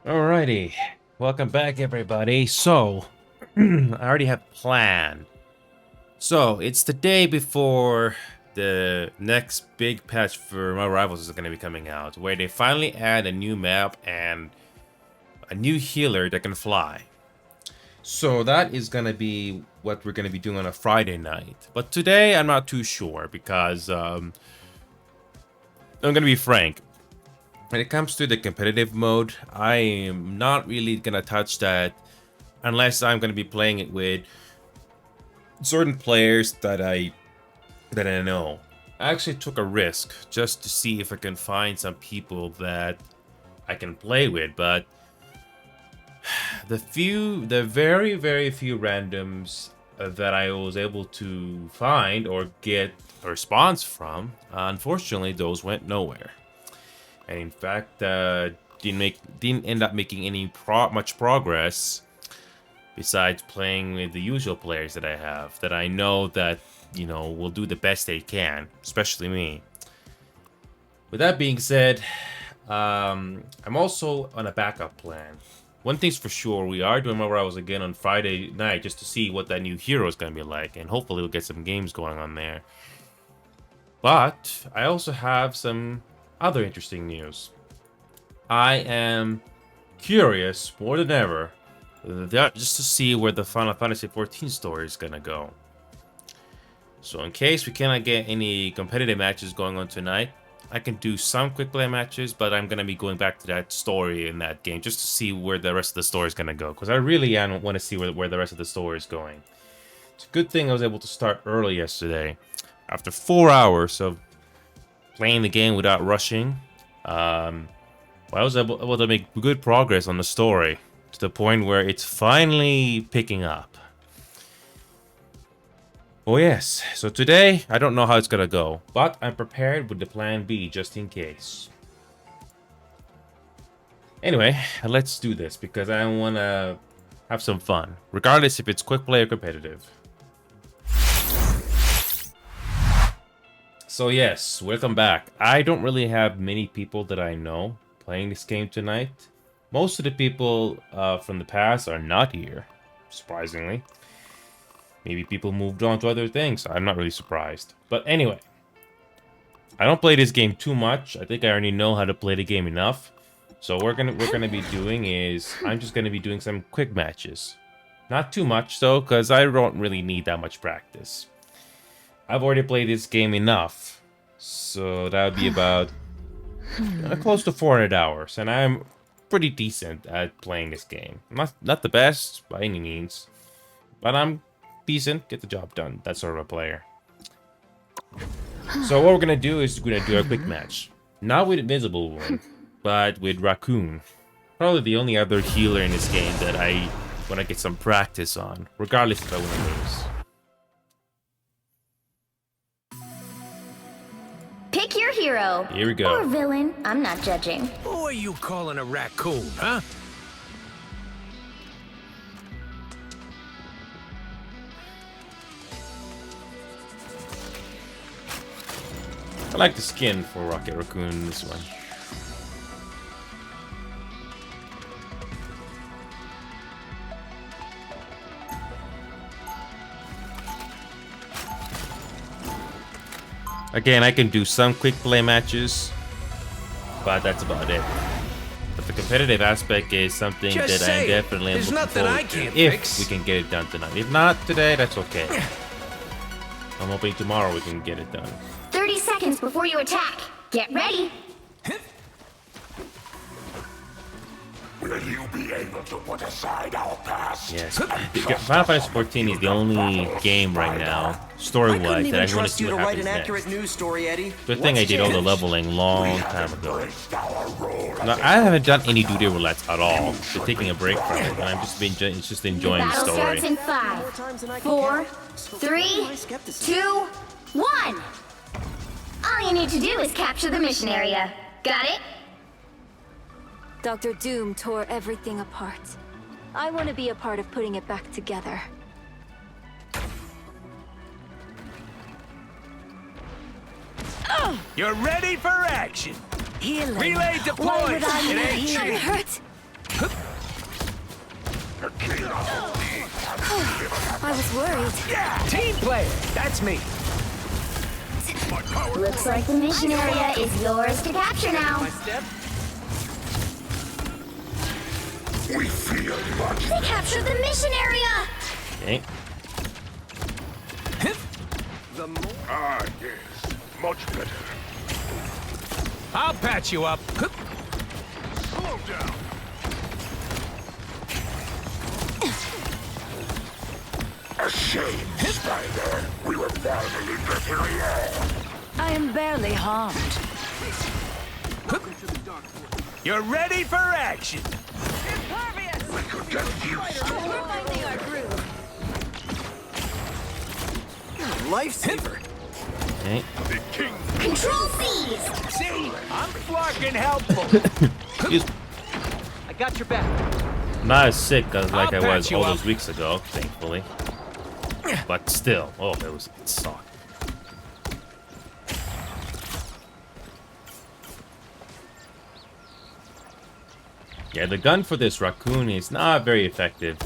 Alrighty, welcome back, everybody. So, I already have a plan. So, it's the day before the next big patch for My Rivals is going to be coming out, where they finally add a new map and a new healer that can fly. So, that is going to be what we're going to be doing on a Friday night. But today, I'm not too sure because I'm going to be frank. When it comes to the competitive mode, I am not really gonna touch that unless I'm gonna be playing it with certain players that I know. I actually took a risk just to see if I can find some people that I can play with, but the very few randoms that I was able to find or get a response from, unfortunately, those went nowhere. And in fact, didn't end up making any much progress. Besides playing with the usual players that I have, that I know that will do the best they can, especially me. With that being said, I'm also on a backup plan. One thing's for sure, we are doing My Rivals again on Friday night just to see what that new hero is going to be like, and hopefully we'll get some games going on there. But I also have some other interesting news. I am curious more than ever just to see where the Final Fantasy XIV story is gonna go. So in case we cannot get any competitive matches going on tonight, I can do some quick play matches, but I'm gonna be going back to that story in that game just to see where the rest of the story is gonna go, because I really want to see where the rest of the story is going. It's a good thing I was able to start early yesterday. After 4 hours of playing the game without rushing, I was able to make good progress on the story to the point where it's finally picking up. Oh yes, so today I don't know how it's gonna go, but I'm prepared with the plan B just in case. Anyway, let's do this because I want to have some fun, regardless if it's quick play or competitive. So yes, welcome back. I don't really have many people that I know playing this game tonight. Most of the people from the past are not here, surprisingly. Maybe people moved on to other things. I'm not really surprised. But anyway, I don't play this game too much. I think I already know how to play the game enough. So what we're gonna be doing is I'm just gonna be doing some quick matches. Not too much though, because I don't really need that much practice. I've already played this game enough, so that would be about close to 400 hours, and I'm pretty decent at playing this game. Not the best by any means, but I'm decent, get the job done, that sort of a player. So what we're gonna do is we're gonna do a quick match. Not with Invisible Wound, but with Raccoon. Probably the only other healer in this game that I want to get some practice on, regardless if I win or lose. Pick your hero. Here we go. Or villain. I'm not judging. Who are you calling a raccoon, huh? I like the skin for Rocket Raccoon in this one. Again, I can do some quick play matches, but that's about it. But the competitive aspect is something Just that I'm say it. definitely There's looking nothing I forward to can't if fix. we can get it done tonight. If not today, that's okay. I'm hoping tomorrow we can get it done. 30 seconds before you attack. Get ready. Will you be able to put aside our past? Yes. Final Fantasy XIV is the only game right now, I couldn't story-wise, even that I want to trust see you what to write happens an next. accurate news story, Eddie. Good thing I What's did all the changed? leveling long time ago. Embraced our role No, as I haven't done any duty roulettes at all. Been taking a break from it, and I'm just enjoying the Battle story. starts in More 5, times than I can 4, count. So 3, my skepticism. 2, 1. All you need to do is capture the mission area. Got it? Dr. Doom tore everything apart. I want to be a part of putting it back together. You're ready for action. Healing. Relay Why deployed. would I It need ain't healing? cheap. Hurt. I was worried. Yeah, team player. That's me. Looks like the mission area is yours to capture now. We feel much. They captured the mission area! Okay. Ah, yes. Much better. I'll patch you up. Slow down. A shame, Spider. We were finally getting along. I am barely harmed. You're ready for action. We could get used to it. Finding our groove. Lifesaver. Okay. The king. Control C's! See, I'm fucking helpful. Excuse me. I got your back. Not as sick as like I'll I was patch you all up. those weeks ago, thankfully. But still, oh, it sucked. Yeah, the gun for this raccoon is not very effective.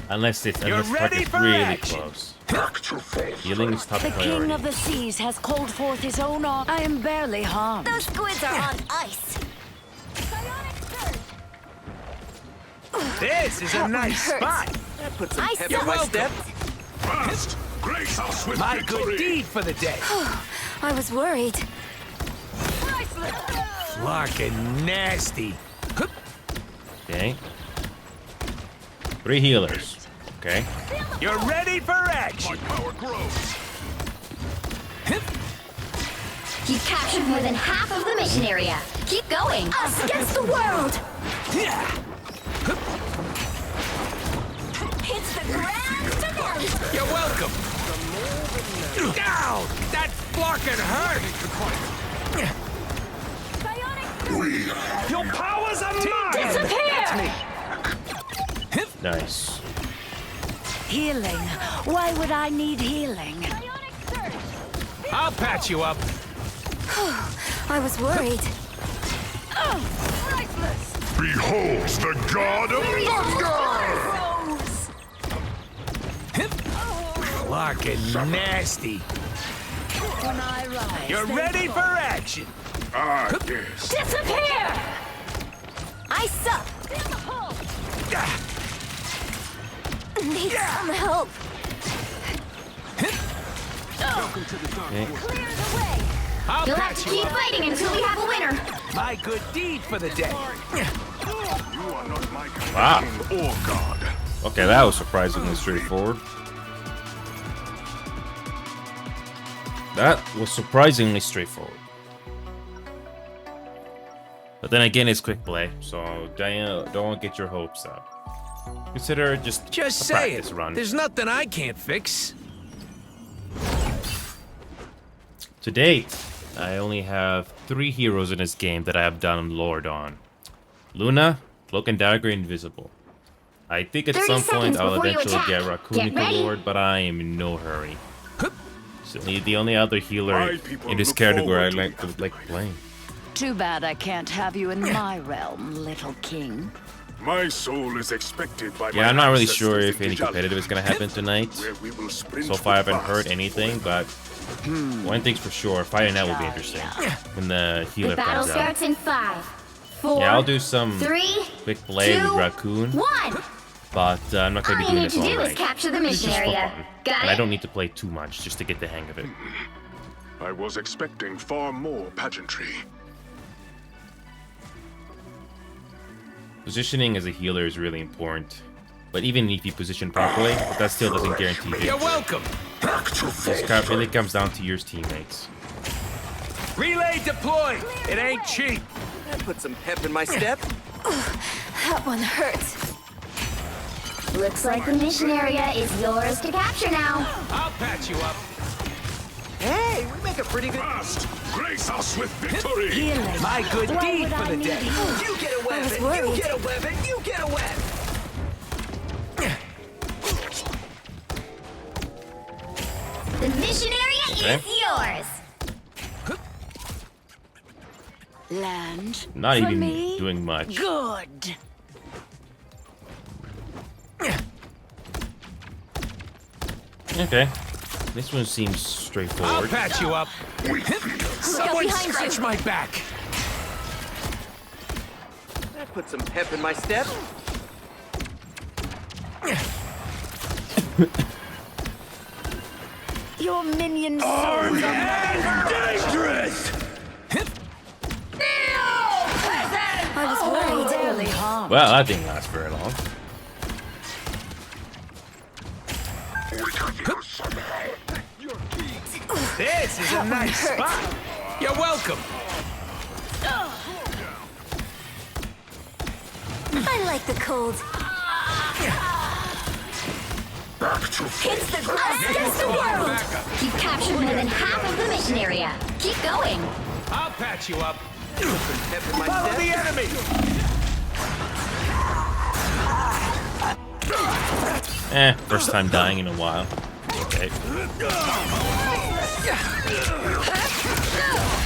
Unless it's You're ready target's for really action. close. Back to full Healing is top The king priority. of the seas has called forth his own arm. I am barely harmed. Those squids are on ice. This is a That nice one hurts. spot. That puts some I pep suck. in my You're step. fast. Grace us with My victory. good deed for the day. I was worried. Fucking nasty. Okay. 3 healers. Okay. You're ready for action. My power grows. You've captured more than half of the mission area. Keep going. Us against the world! Hits the ground tonight. You're welcome. Down. That fucking hurt. Your powers are mine. Disappear! Nice. Healing. Why would I need healing? I'll patch you up. I was worried. Behold the god of thunder! Fucking nasty. When I rise, You're they ready fall. for action. Ah, yes. Disappear! I suck. Need some help. Okay. I'll You'll have patch to you keep up. fighting until we have a winner. My good deed for the day. You are not my Wow. king or god. Okay, that was surprisingly straightforward. That was surprisingly straightforward. But then again, it's quick play, so don't get your hopes up. Consider it just a Just say practice it. run. There's nothing I can't fix. To date, I only have 3 heroes in this game that I have done Lord on. Luna, Cloak and Dagger, Invisible. I think at 30 some point seconds I'll before you eventually attack. get Raccoon Get for ready. Lord, but I am in no hurry. So the only other healer My people in this look category I forward to like playing. Too bad I can't have you in my realm, little king. My soul is expected by Yeah, my I'm not really ancestors sure in if any Kijala, competitive is gonna happen tonight. where we will sprint So far I haven't fast. heard anything, but one thing's for sure, fighting that will be interesting when the healer The battle comes out. starts in 5, 4, Yeah, I'll do some 3, quick play 2, with Raccoon, 1. but I'm not All gonna be you doing need this to all do is night. capture the It's mission just for area. fun, Got and I it? don't need to play too much just to get the hang of it. I was expecting far more pageantry. Positioning as a healer is really important, but even if you position properly, that still doesn't guarantee You're victory. welcome. Back to full It really comes down to your teammates. Relay deployed. It ain't cheap. That puts some pep in my step. That one hurts. Looks like the mission area is yours to capture now. I'll patch you up. Hey, we make a pretty good. fast. Grace us with victory. Healing. My good Why deed would for I the need day. healing? You get a I was weapon. You worried. get a weapon. You get a weapon. The mission area Okay. is yours. Land. Not for even me? doing much. Good. Okay. This one seems I'll straightforward. patch you up. Someone behind scratch you. my back. That put some pep in my step. Your minions so Dangerous! I was worried. barely harmed. Well, that didn't last very long. We got you somehow. This is a nice spot. You're welcome. I like the cold. Back to It's the us against the world! You've captured more than half of the mission area. Keep going. I'll patch you up. Put some pep in my Follow step. the enemy. First time dying in a while. Okay.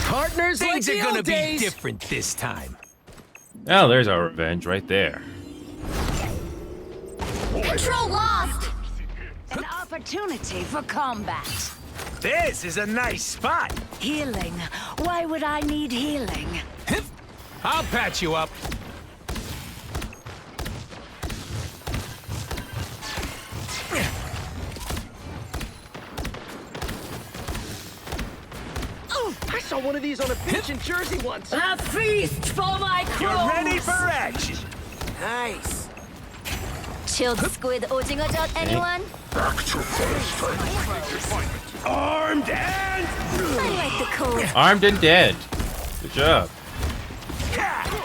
Partners, things like are the gonna old be days. different this time. Oh, there's our revenge right there. Control lost! An opportunity for combat. This is a nice spot. Healing. Why would I need healing? I'll patch you up. I saw one of these on a bench in Jersey once. A feast for my crows. You're ready for action. Nice. Chilled squid 오징어젓, anyone? back to full strength. Armed and I like the cold. Armed and dead. Good job.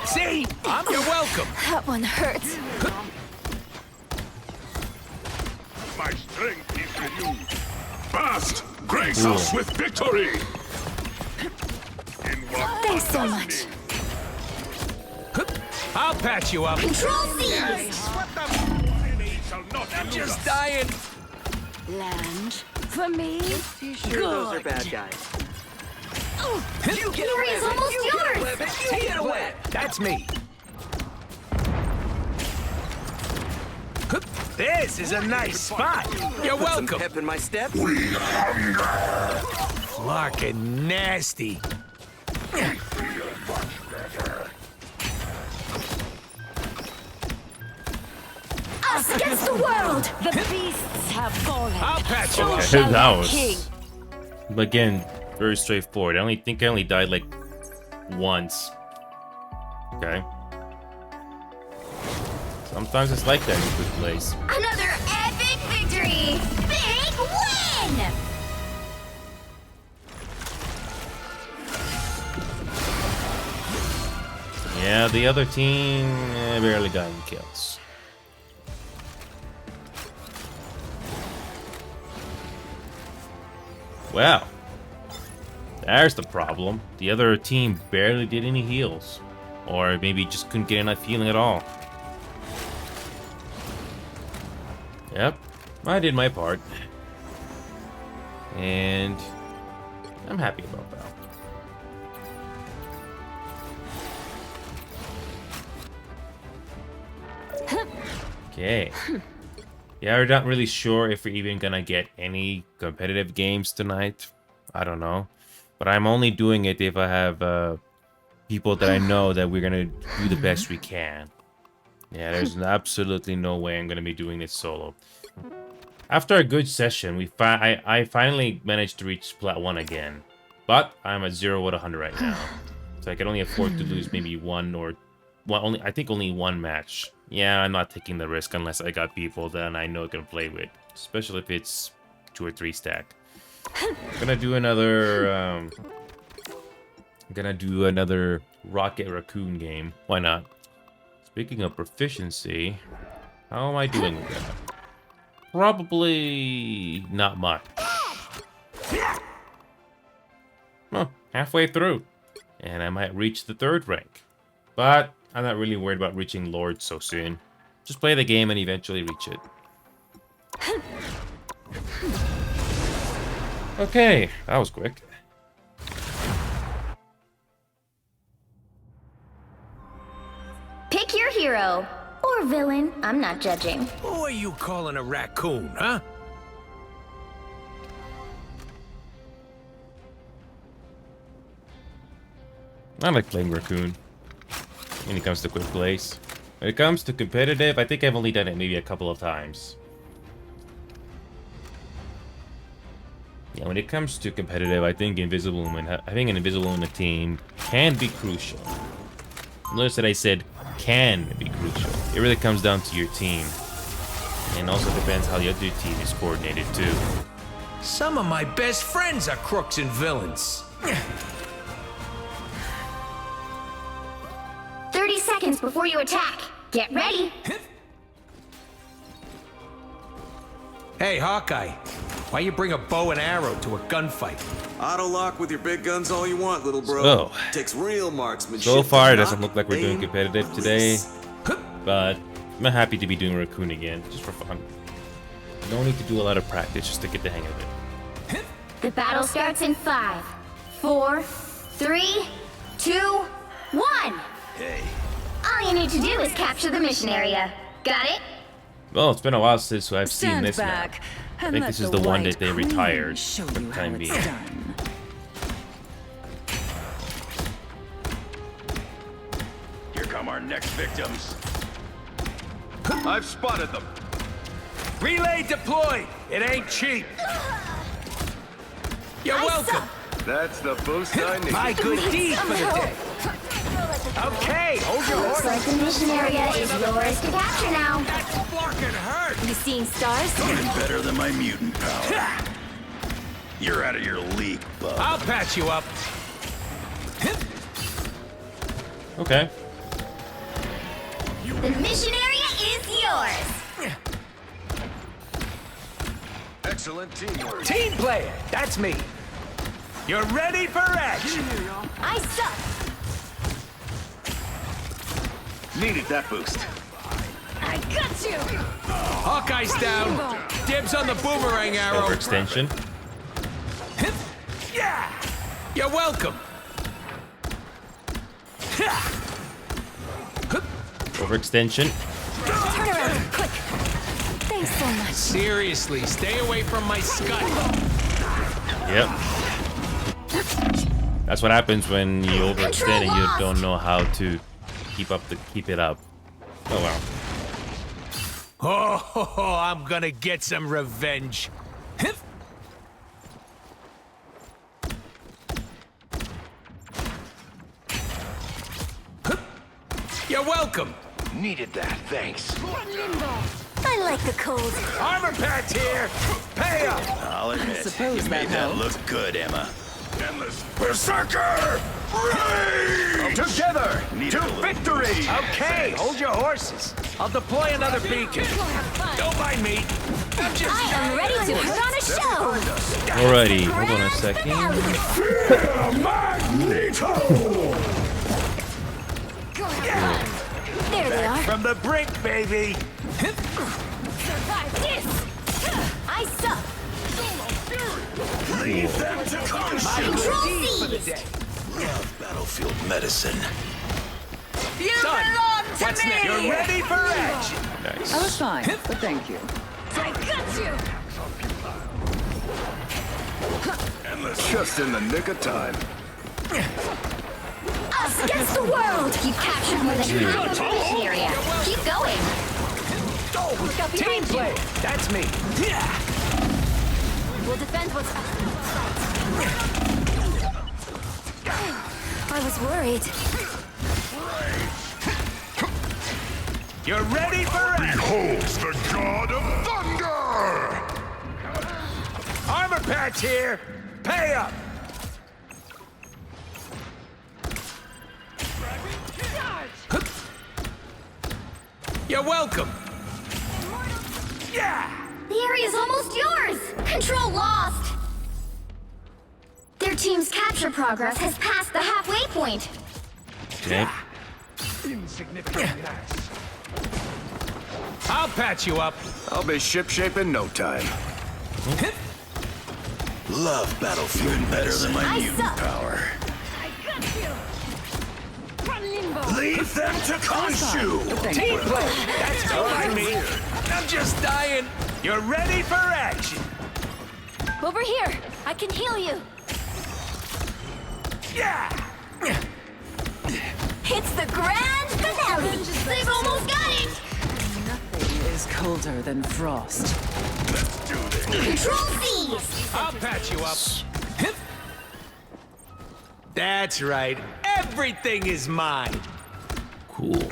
see, you're welcome. That one hurts. My strength is renewed. Fast, grace us with victory. In what Thanks so much. I'll patch you up. Control seized! enemy shall not I'm elude just us. dying. Land for me. You sure those are Good. bad guys? You get Fury is almost yours! You get away. That's me. This is a nice spot. You're Put some welcome. pep in my step. We hunger. Larkin nasty. Feel much better. Us against the world! The beasts have fallen. I'll patch you So up. shall That the was- king. Again, very straightforward. I think I only died like once. Okay. Sometimes it's like that in good place. Another epic victory! Big win! Yeah, the other team barely got any kills. Well, there's the problem. The other team barely did any heals. Or maybe just couldn't get enough healing at all. Yep, I did my part. And I'm happy about that. Okay. Yeah, we're not really sure if we're even gonna get any competitive games tonight. I don't know. But I'm only doing it if I have people that I know that we're gonna do the best we can. Yeah, there's absolutely no way I'm gonna be doing this solo. After a good session, I finally managed to reach Plat 1 again. But I'm at 0 out of 100 right now. So I can only afford to lose maybe one or... Well, I think only one match. Yeah, I'm not taking the risk unless I got people that I know I can play with. Especially if it's 2 or 3 stack. I'm gonna do another... I'm gonna do another Rocket Raccoon game. Why not? Speaking of proficiency, how am I doing with that? Probably not much. Well, halfway through. And I might reach the 3rd rank. But I'm not really worried about reaching Lord so soon. Just play the game and eventually reach it. Okay, that was quick. Pick your hero. Or villain. I'm not judging. Who are you calling a raccoon, huh? I like playing Raccoon when it comes to quick plays. When it comes to competitive, I think I've only done it maybe a couple of times. Yeah, when it comes to competitive, I think Invisible Woman, having an Invisible Woman team can be crucial. Notice that I said can be crucial. It really comes down to your team. And also depends how the other team is coordinated too. Some of my best friends are crooks and villains. 30 seconds before you attack. Get ready. Hey, Hawkeye. Why you bring a bow and arrow to a gunfight? Auto lock with your big guns all you want, little bro. So, Takes real marksmanship. so far, it to doesn't knock, look like we're doing aim, competitive today. release. But I'm happy to be doing Raccoon again, just for fun. No need to do a lot of practice just to get the hang of it. The battle starts in 5, 4, 3, 2, 1. Hey. All you need to do is capture the mission area. Got it? Well, it's been a while since I've seen Stand this back. map. I and think let this is the the one White that they Queen retired show for you the how time it's being. done. Here come our next victims. I've spotted them. Relay deployed. It ain't cheap. You're welcome. That's the boost I need. My good deed for the day. Okay, hold your Looks like horses. the mission area is yours to capture now. That's fucking hurt. You seeing stars? Better than my mutant power. You're out of your league, bub. I'll patch you up. Okay. The mission area is yours. Excellent teamwork. Team player, that's me. You're ready for action. I suck. Needed that boost. I got you. Hawkeye's down. Dibs on the boomerang arrow. Overextension. Yeah. You're welcome. Overextension. Turn around, quick. Thanks so much. Seriously, stay away from my scut. Yep. That's what happens when you overextend and you don't know how to keep it up. Oh well. Oh, I'm gonna get some revenge. You're welcome. Needed that, thanks. I like the cold. Armor patch here. Pay up. I'll admit, suppose you that made that helped. look good, Emma. Endless Berserker! Rage! Together to victory! Okay, hold your horses. I'll deploy another beacon. Don't mind me. I'm just I am ready to put on a show. Alrighty, hold on a second. Magneto! There they are. from the brink, baby. Survive this. I suck. Leave them to My consume! good deed for the day. Battlefield medicine. Done. What's next? You're ready for action. Nice. I was fine, but thank you. I got you. Just in the nick of time. Us against the world. You've captured more than half of the mission area. Keep going. Look out Team behind you. play. That's me. Yeah. We'll defend what's I was worried. You're ready for action. Beholds the god of thunder! Armor patch here. Pay up. You're welcome. Yeah. The area's almost yours. Control lost. Their team's capture progress has passed the halfway point. Okay. I'll patch you up. I'll be shipshape in no time. Love Battlefield better than my I mutant suck. power. I got you. Run limbo. Leave them to consume! Team play. That's behind me. I'm just dying. You're ready for action. Over here. I can heal you. Yeah. It's the grand finale! They've almost got it! Nothing is colder than frost. Control C's! I'll patch you up. That's right. Everything is mine. Cool.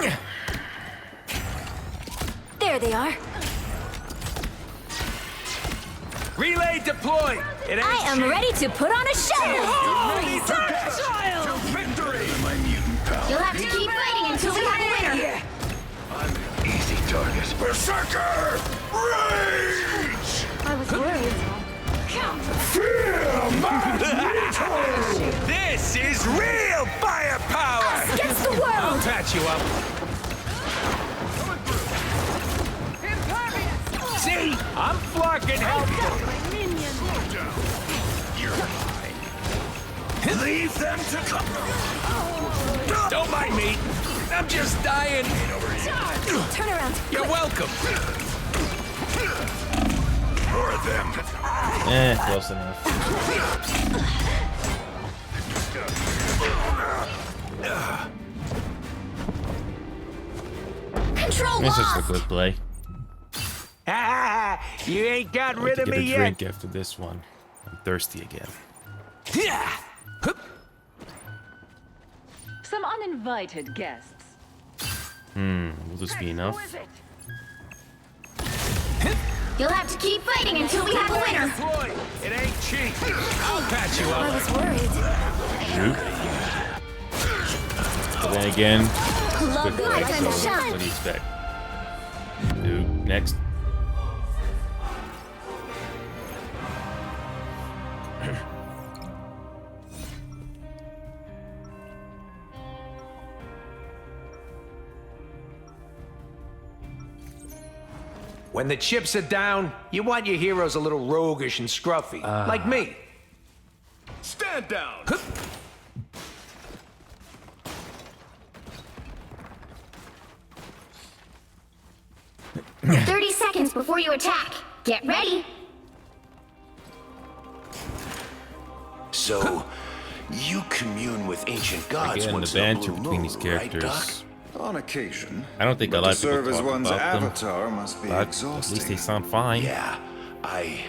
There they are. Relay deployed. It ain't I am cheap. ready to put on a show! Ready for child. To victory. My mutant pal. You'll have to keep fighting until we have a winner! I'm an easy target. Berserker! Rage! I was worried. This is real firepower. Against the I'll world! patch you up. See, I'm flocking help. You're mine. Leave them to come. Don't mind me. I'm just dying. Turn around. You're welcome. More of them. Close enough. Control It's just a lost! good play. You ain't got I rid need of to get me a yet. drink after this one. I'm thirsty again. Some uninvited guests. Will this be enough? You'll have to keep fighting until we have a winner! Deployed. It ain't cheap. I'll patch you I up. was worried. Shoot. But then again, Love good the play, light so and shine. what do you expect? Dude, next. When the chips are down, you want your heroes a little roguish and scruffy, like me. Stand down. 30 seconds before you attack. Get ready! So, you commune with ancient gods Again, the once in a banter blue between moon, these right, characters. Doc? On occasion. I don't think a But lot to of people serve as talk one's about them, avatar must be but at exhausting. least they sound fine. Yeah, I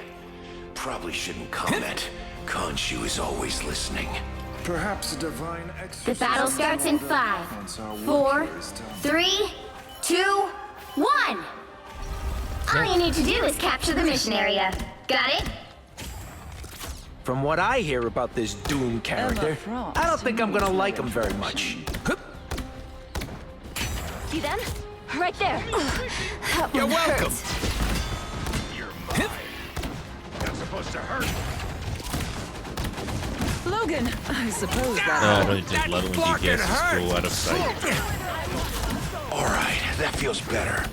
probably shouldn't comment. Khonshu is always listening. Perhaps a divine The exorcism battle starts in will 5, once our 4, work is done. 3, 2, 1! All you need to do is capture the mission area. Got it? From what I hear about this Doom character, Frost. I don't think I'm gonna like him very much. See them? Right there. That You're one welcome. hurts. You're mine. That's supposed to hurt. Logan, I suppose No, that. really just That let when fucking DPS just go hurts. out of sight. All right, that feels better.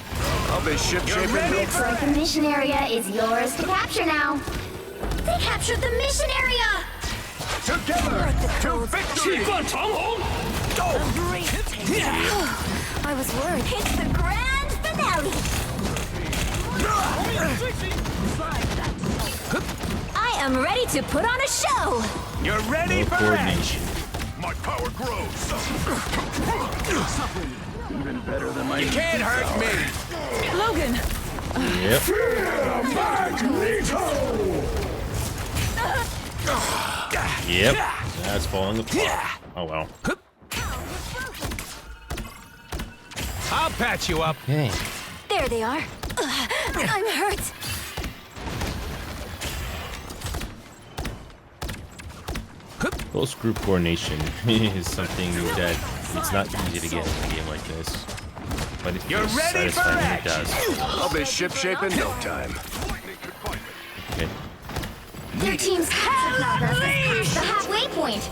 I'll be ship-shaping. ready? Looks like the mission area is yours to capture now. They captured the mission area! Together to victory! I was worried. It's the grand finale! I am ready to put on a show. You're ready No for coordination. action. My power grows. You can't hurt me. Logan, Yep. Yep. That's falling apart. Oh well. I'll patch you up. Okay. There they are. I'm hurt. Close group coordination is something that it's not easy to get in a game like this. But it You're feels ready for satisfying when it action. does. I'll be ship-shaping no time. Okay. Their team's capture progress has passed the halfway point.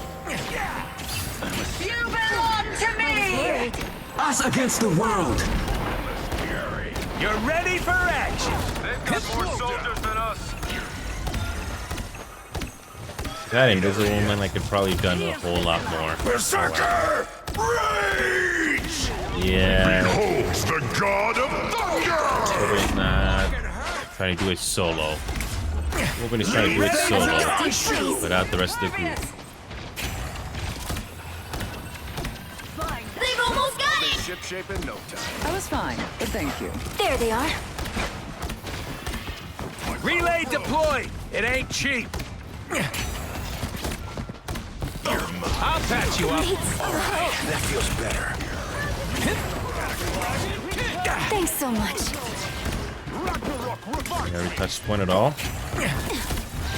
you belong to me. Us against the world. You're ready for action. More soldiers than us. That Invisible Woman, I could probably have done a whole lot more. Berserker! Rage! Yeah. Beholds the god of thunder! Totally not trying to do it solo. Woman is trying to do it solo without the rest of the group. They've shipshape in no time. I was fine, but thank you. There they are. Relay deployed! It ain't cheap! I'll patch you up. That feels better. Thanks so much. Every touch point at all.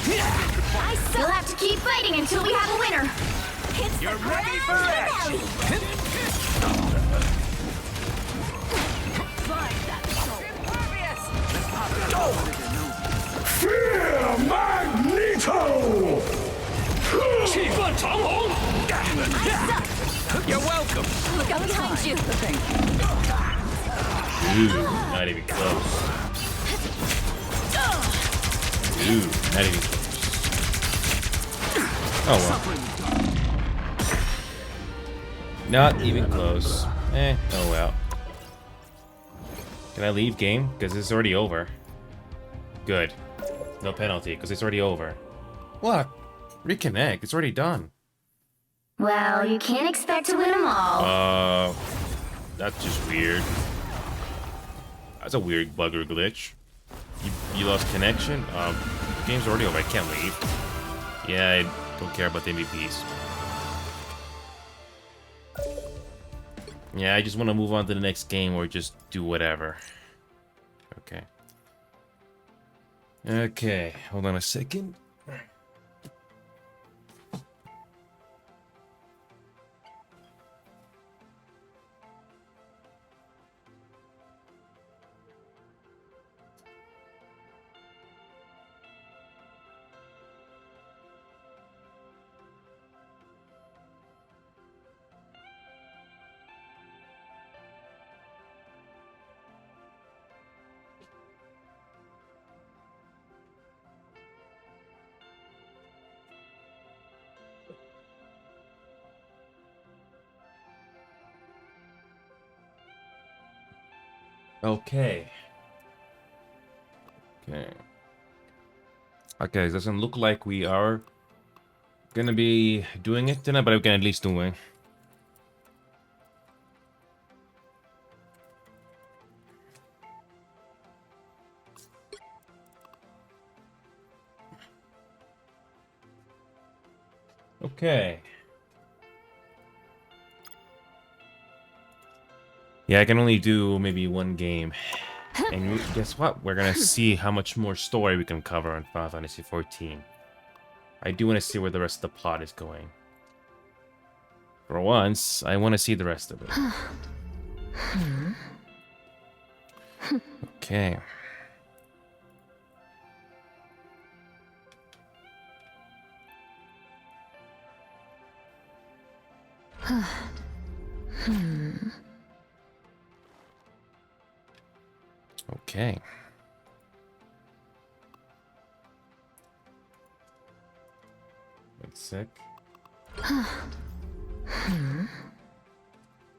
You'll have to keep fighting until we have a winner. You're ready for action! Fear Magneto! You're welcome! Look out behind you. But thank you. Ooh, not even close. Ooh, not even close. Oh well. Not even close. Oh well. Can I leave game? Because it's already over. Good. No penalty, because it's already over. What? Reconnect. It's already done. Well, you can't expect to win them all. That's just weird. That's a weird bug or glitch. You lost connection? Game's already over. I can't leave. Yeah, I don't care about the MVPs. Yeah, I just want to move on to the next game or just do whatever. Okay. Okay, hold on a second. Okay. Okay, it doesn't look like we are gonna be doing it tonight, but we can at least do it. Okay. Yeah, I can only do maybe one game. And guess what? We're gonna see how much more story we can cover on Final Fantasy XIV. I do want to see where the rest of the plot is going. For once, I want to see the rest of it. Okay. Okay. That's sick. Okay.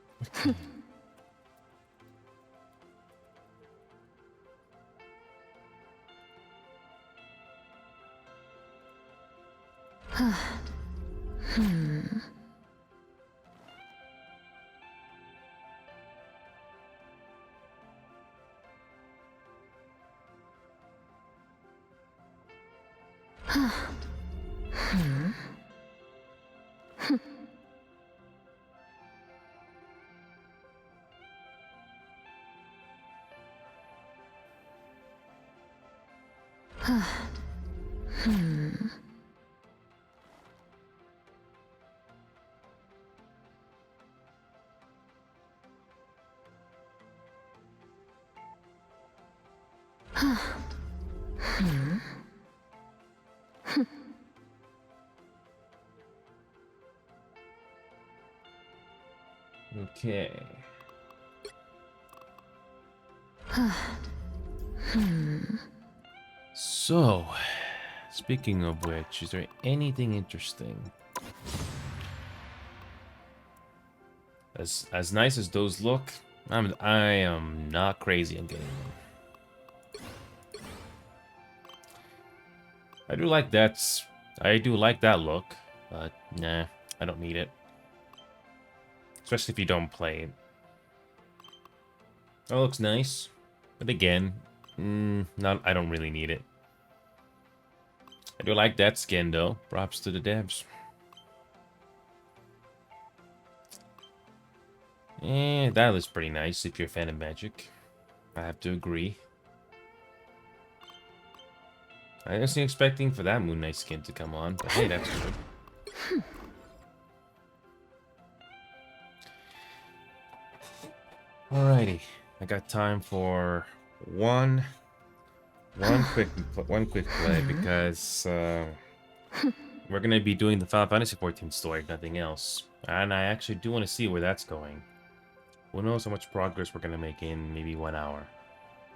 Okay. So, speaking of which, is there anything interesting? As nice as those look, I am not crazy on getting them. I do like that look, but nah, I don't need it. Especially if you don't play it. That looks nice. But again, I don't really need it. I do like that skin though. Props to the devs. That looks pretty nice if you're a fan of Magic. I have to agree. I wasn't expecting for that Moon Knight skin to come on, but hey, that's good. Alrighty, I got time for one quick play because we're gonna be doing the Final Fantasy XIV story, nothing else, and I actually do want to see where that's going. Who knows how much progress we're gonna make in maybe 1 hour,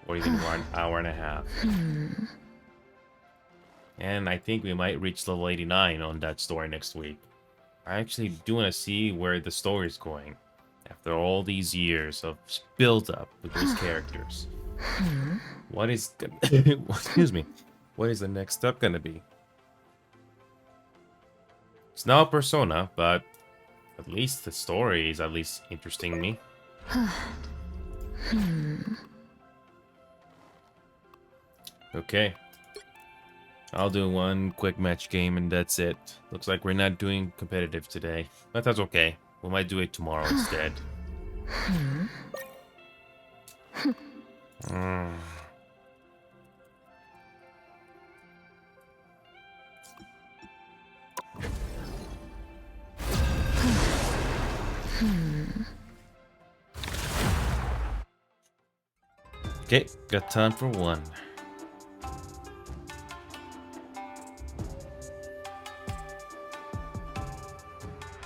or even 1 hour and a half. And I think we might reach level 89 on that story next week. I actually do want to see where the story is going after all these years of build up with those characters. What is excuse me? What is the next step gonna be? It's now Persona, but at least the story is at least interesting me. Okay. I'll do one quick match game and that's it. Looks like we're not doing competitive today, but that's okay. We might do it tomorrow instead. Okay, got time for one.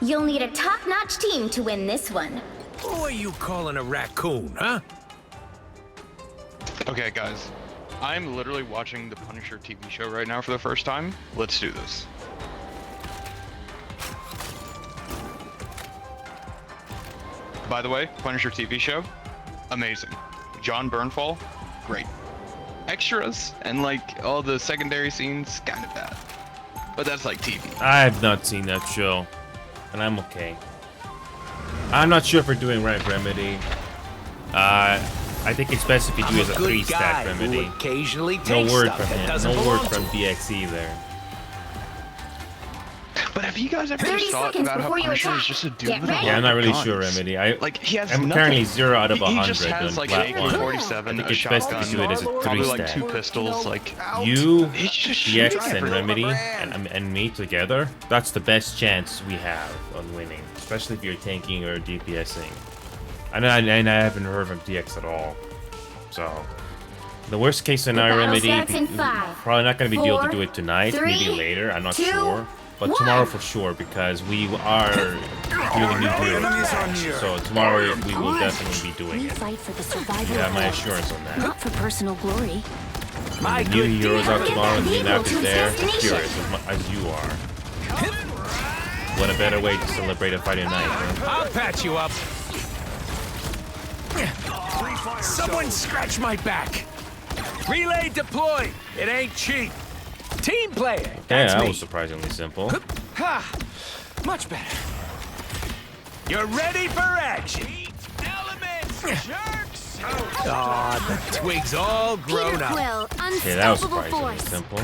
You'll need a top-notch team to win this one. Who are you calling a raccoon, huh? Okay, guys. I'm literally watching the Punisher TV show right now for the first time. Let's do this. By the way, Punisher TV show, amazing. John Bernthal, great. Extras and like all the secondary scenes, kind of bad. But that's like TV. I have not seen that show, and I'm okay. I'm not sure if we're doing right Remedy. I think it's best if you do as a 3-stack Remedy. Occasionally No word from him. No word from DX either. But have you guys ever 30 thought seconds about how before you Punisher attack. is just a dude Get with a ready. Yeah, I'm not really lot of sure, guns? Remedy. He has I'm nothing. currently 0 out of 100 He just has on like plat an 1. AK-47, I think a it's best shotgun, if you do it as a probably like 3-stack. 2 pistols, like You, He's just shooting DX, and everyone. Remedy, and me together, that's the best chance we have on winning. Especially if you're tanking or DPSing. And I haven't heard from DX at all. So, the worst case scenario, battle Remedy, starts in 5, probably not going to be able to 4, do it tonight, 3, maybe later, I'm not 2, sure. But 1. tomorrow for sure, because we are doing a new build. So tomorrow we will definitely be doing We it. fight for the survival You have of my all, assurance on that. not for personal glory. My New good heroes out tomorrow and the Vehicle map to is there. destination. Curious as you are. What a better way to celebrate a Friday night, huh? I'll patch you up. Someone scratch my back. Relay deployed. It ain't cheap. Team player. Yeah, That's that me. was surprisingly simple. Ha! Much better. You're ready for action. Elements, jerks. Oh, the twig's all grown Peter up. Quill, Okay, that was unstoppable surprisingly force. simple.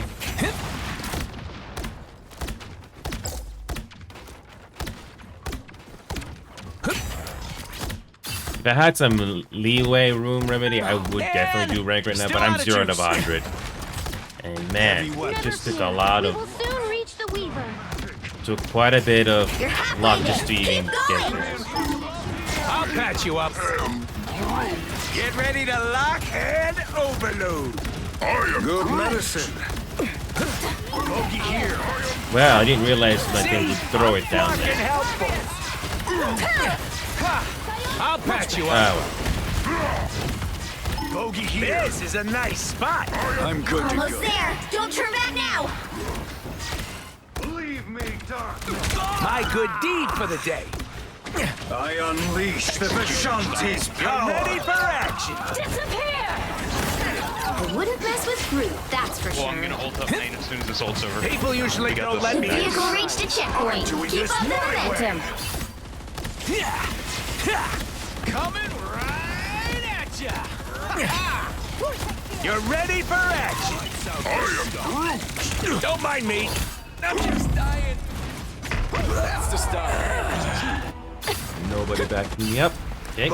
If I had some leeway room, Remedy, I would definitely do rank right now, but I'm 0 out of 100. And man, it just took a lot We of, will soon reach the Weaver. took quite a bit of You're halfway luck there. just to Keep even get going. there. I'll patch you up. Get ready to lock and overload. Good medicine. Bogey here. Well, I didn't realize my thing would throw it down Fucking there. helpful. Ha! I'll patch you up. Oh, Bogey here. This is a nice spot. I'm good to Almost go. there. Don't turn back now. Leave me, Dark. My good deed for the day. I unleash the Vishanti's You're power. ready for action. Disappear. I wouldn't mess with fruit, that's for Well, I'm sure. gonna ult up main as soon as this ult's over. People usually We got don't this. let me in. Vehicle reached a checkpoint. Keep up the momentum. Coming right at ya. You're ready for action. Don't mind me. I'm just dying. That's the stuff. Nobody backing me up. Okay.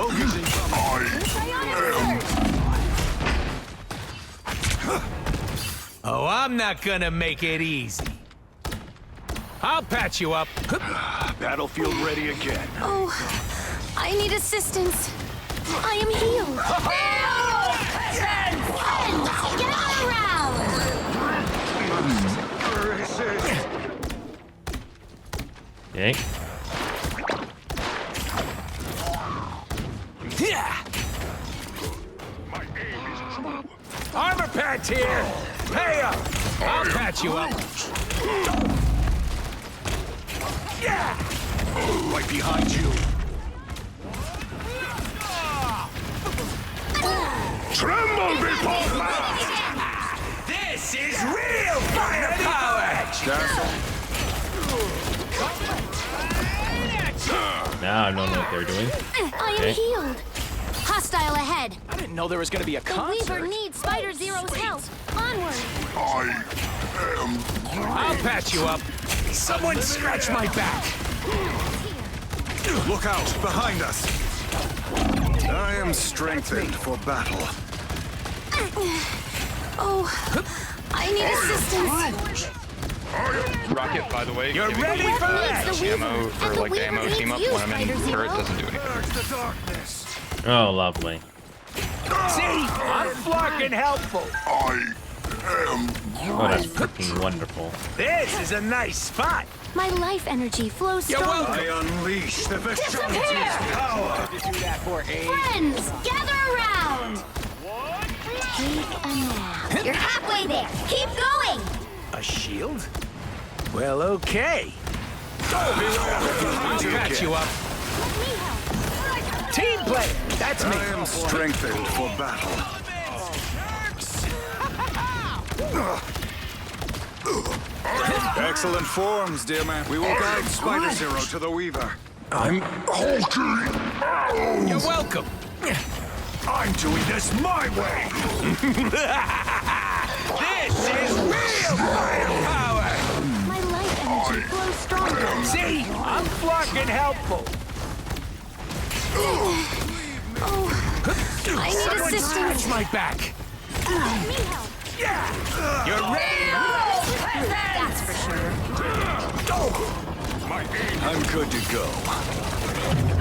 Oh, I'm not gonna make it easy. I'll patch you up. Battlefield ready again. Oh, I need assistance. I am healed. Okay. Armor patch here. Pay up. I'll patch you up. Yeah. Right behind you. Tremble before man! This is real firepower. Now I don't know what they're doing. I am healed. Hostile ahead. I didn't know there was gonna be a The Weaver concert. needs Spider Zero's help. Onward. I'll patch you up. Someone scratch my back. Look out, behind us. I am strengthened for battle. Oh, I need assistance. Rocket, by the way, You're giving ready me for action. ammo for like the ammo team up when I'm in turret doesn't do anything. Urge the darkness. Oh, lovely. See, I'm fucking helpful. Oh, that's freaking wonderful. This is a nice spot. My life energy flows You're stronger. I unleash the Vishanti's power. Friends, gather around. Take a nap. You're halfway there. Keep going. A shield? Well, okay. I'll patch you up. Team play. That's me. I am strengthened for battle. Excellent forms, dear man. We will guide Spider Zero to the Weaver. You're welcome. I'm doing this my way. This is real firepower. My life energy flows stronger. See, I'm fucking helpful. Oh, I need Someone scratch assistance. my back. Let me help. Yeah. You're ready. That's for sure. I'm good to go.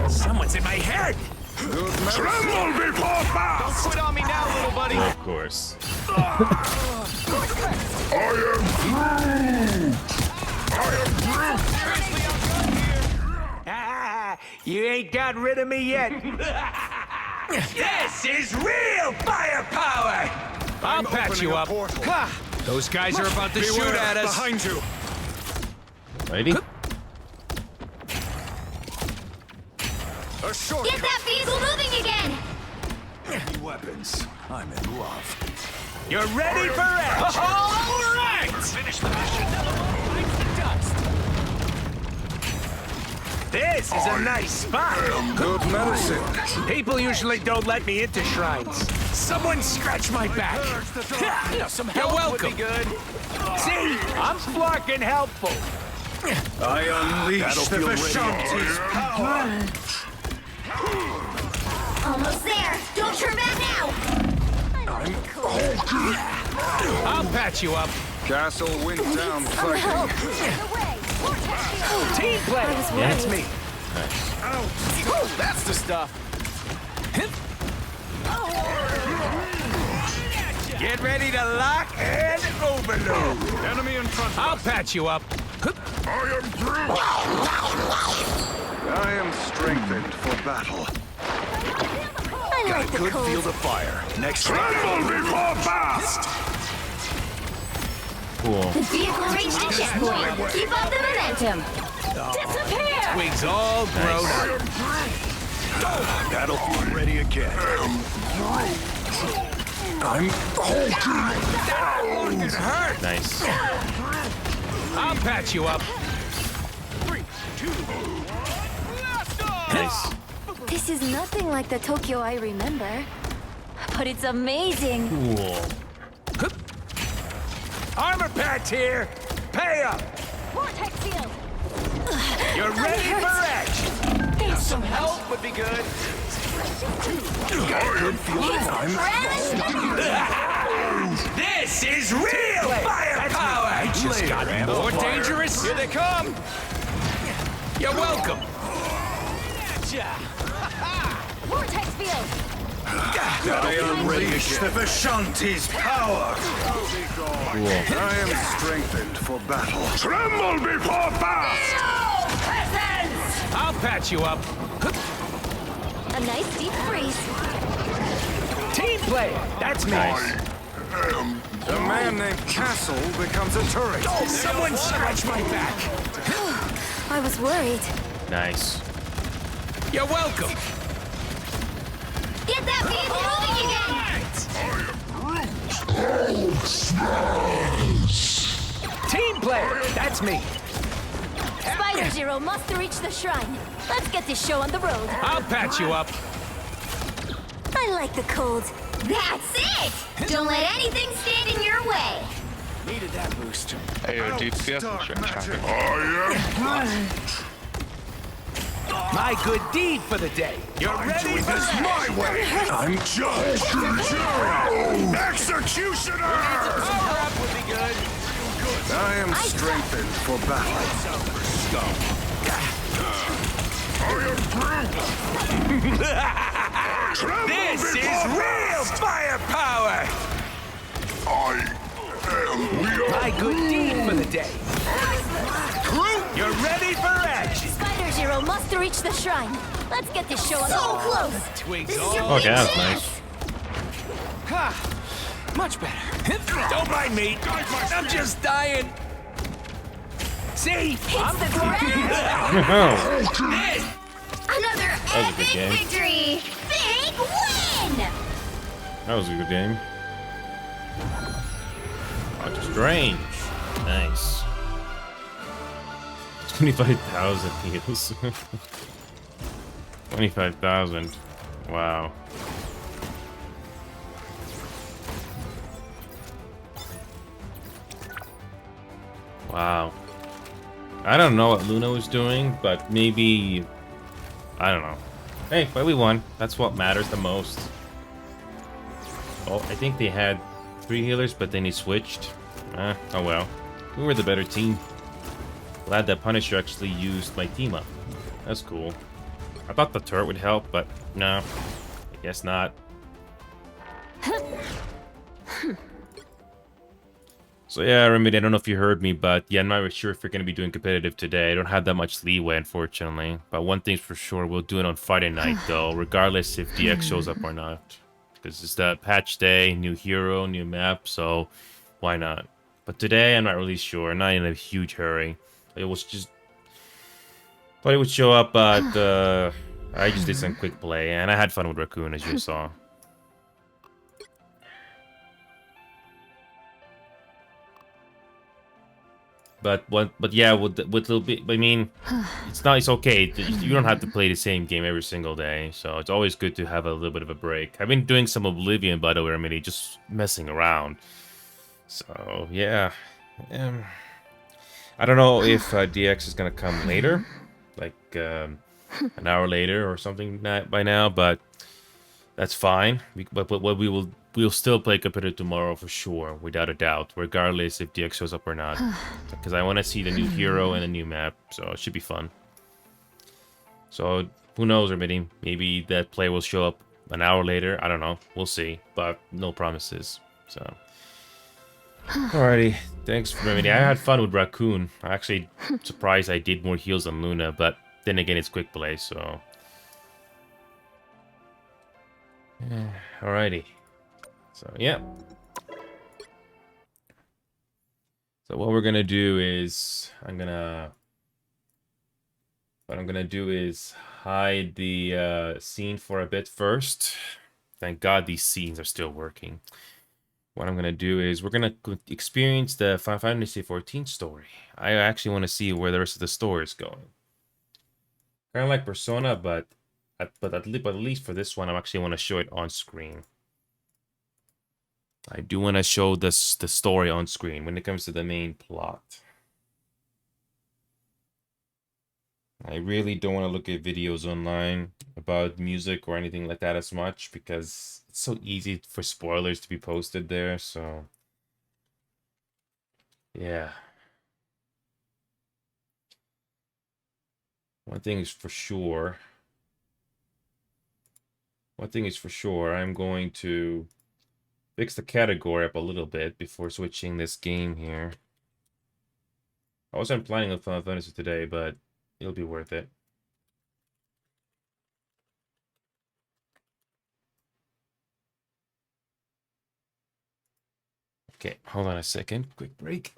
Someone's in my head. Good medicine. Tremble before fast! Quit on me now, little buddy. Of course. I am Ah, you ain't got rid of me yet. This is real firepower. I'll patch you opening a up. portal. Ha! Those guys are about to shoot Beware, at us. behind you. Ready? A short Get that vehicle moving again. weapons. I'm in love. You're ready for action. All right. Finish the mission. This is a nice spot. Good medicine. People usually don't let me into shrines. Someone scratch my back. You know, some You're help welcome. would be good. See, I'm fucking helpful. I unleash the Vishanti's power. Almost there. Don't turn back now. I'll patch you up. Castle went down Some help. fighting. Team play. That's me. That's the stuff. Get ready to lock and overload. Enemy in front of I'll us. patch you up. I am strengthened for battle. I like the Good cold. field of fire. Next Tremble before fast! Cool. The vehicle reached a checkpoint. Keep up the momentum. Disappear! Wings all grown up. Battlefield ready again. I'm It hurt. Nice. I'll patch you up. Nice. This is nothing like the Tokyo I remember. but it's amazing. Cool. Armor patch here. Pay up. Vortex field. You're ready for action. Some help would be good. This is real firepower. I just got more dangerous. Here they come. You're welcome. Vortex field. They unleash the Vishanti's power. Cool. I am strengthened for battle. Tremble before fast! I'll patch you up. A nice deep freeze. Team player. That's me. Nice. A man named Castle becomes a turret. Someone scratch my back. I was worried. Nice. You're welcome. Get that beast moving again! Team player. That's me. Spider Zero must reach the shrine. Let's get this show on the road. I'll patch you up. I like the cold. That's it! Don't let anything stand in your way! Needed that boost. Ayo, DPS and traffic. My good deed for the day. You're ready for this My way! I'm Judge Dracula! Executioner! Power up would be good. I am strengthened for battle. This is real firepower. My good deed for the day. You're ready for action. Spider Zero must reach the shrine. Let's get this show on the So road. close! Twigs This is your all. Okay, big that's chance! nice. Much better. Don't mind me. I'm just dying. See? I'm the ground. Another was a good epic game. victory! Big win! That was a good game. Doctor Strange. Nice. 25,000 heals. 25,000. Wow. Wow. I don't know what Luna was doing, but maybe... I don't know. Hey, but we won. That's what matters the most. Oh, I think they had 3 healers, but then he switched. Oh well. We were the better team. Glad that Punisher actually used my team up. That's cool. I thought the turret would help, but no. I guess not. So yeah, Remedy, I don't know if you heard me, but yeah, I'm not really sure if you're going to be doing competitive today. I don't have that much leeway, unfortunately. But one thing's for sure, we'll do it on Friday night, though, regardless if DX shows up or not. Because it's the patch day, new hero, new map, so why not? But today, I'm not really sure. I'm not in a huge hurry. It was just... thought it would show up, but I just did some quick play, and I had fun with Raccoon, as you saw. But yeah, with little bit, I mean, it's okay. You don't have to play the same game every single day, so it's always good to have a little bit of a break. I've been doing some Oblivion, by the way, Remedy, just messing around. So yeah, I don't know if DX is gonna come later, like an hour later or something by now, but that's fine. We'll still play competitive tomorrow for sure, without a doubt, regardless if DX shows up or not. Because I want to see the new hero and the new map, so it should be fun. So, who knows, Remedy? Maybe that player will show up an hour later. I don't know. We'll see. But no promises. So, alrighty. Thanks, Remedy. I had fun with Raccoon. I'm actually surprised I did more heals than Luna, but then again, it's quick play, so... Alrighty. So, yeah. So what we're gonna do is what I'm gonna do is hide the scene for a bit first. Thank God these scenes are still working. What I'm gonna do is we're gonna experience the Final Fantasy XIV story. I actually want to see where the rest of the story is going. Kind of like Persona, but at least for this one, I actually want to show it on screen. I do want to show the story on screen when it comes to the main plot. I really don't want to look at videos online about music or anything like that as much because it's so easy for spoilers to be posted there, so yeah. One thing is for sure, I'm going to fix the category up a little bit before switching this game here. I wasn't planning on Final Fantasy today, but it'll be worth it. Okay, hold on a second. Quick break.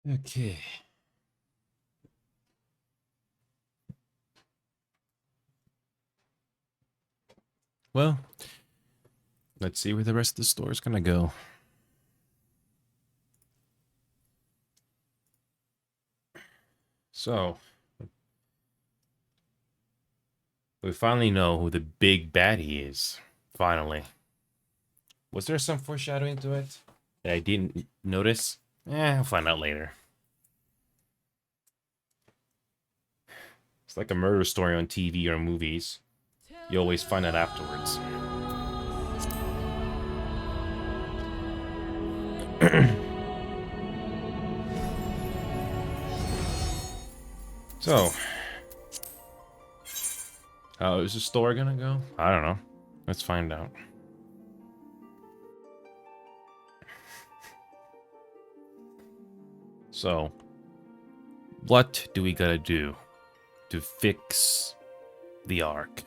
Okay. Well, let's see where the rest of the store is gonna go. So, we finally know who the big baddie is. Finally. Was there some foreshadowing to it that I didn't notice? I'll find out later. It's like a murder story on TV or movies. You always find out afterwards. So, how is the store gonna go? I don't know. Let's find out. So, what do we gotta do to fix the Ark?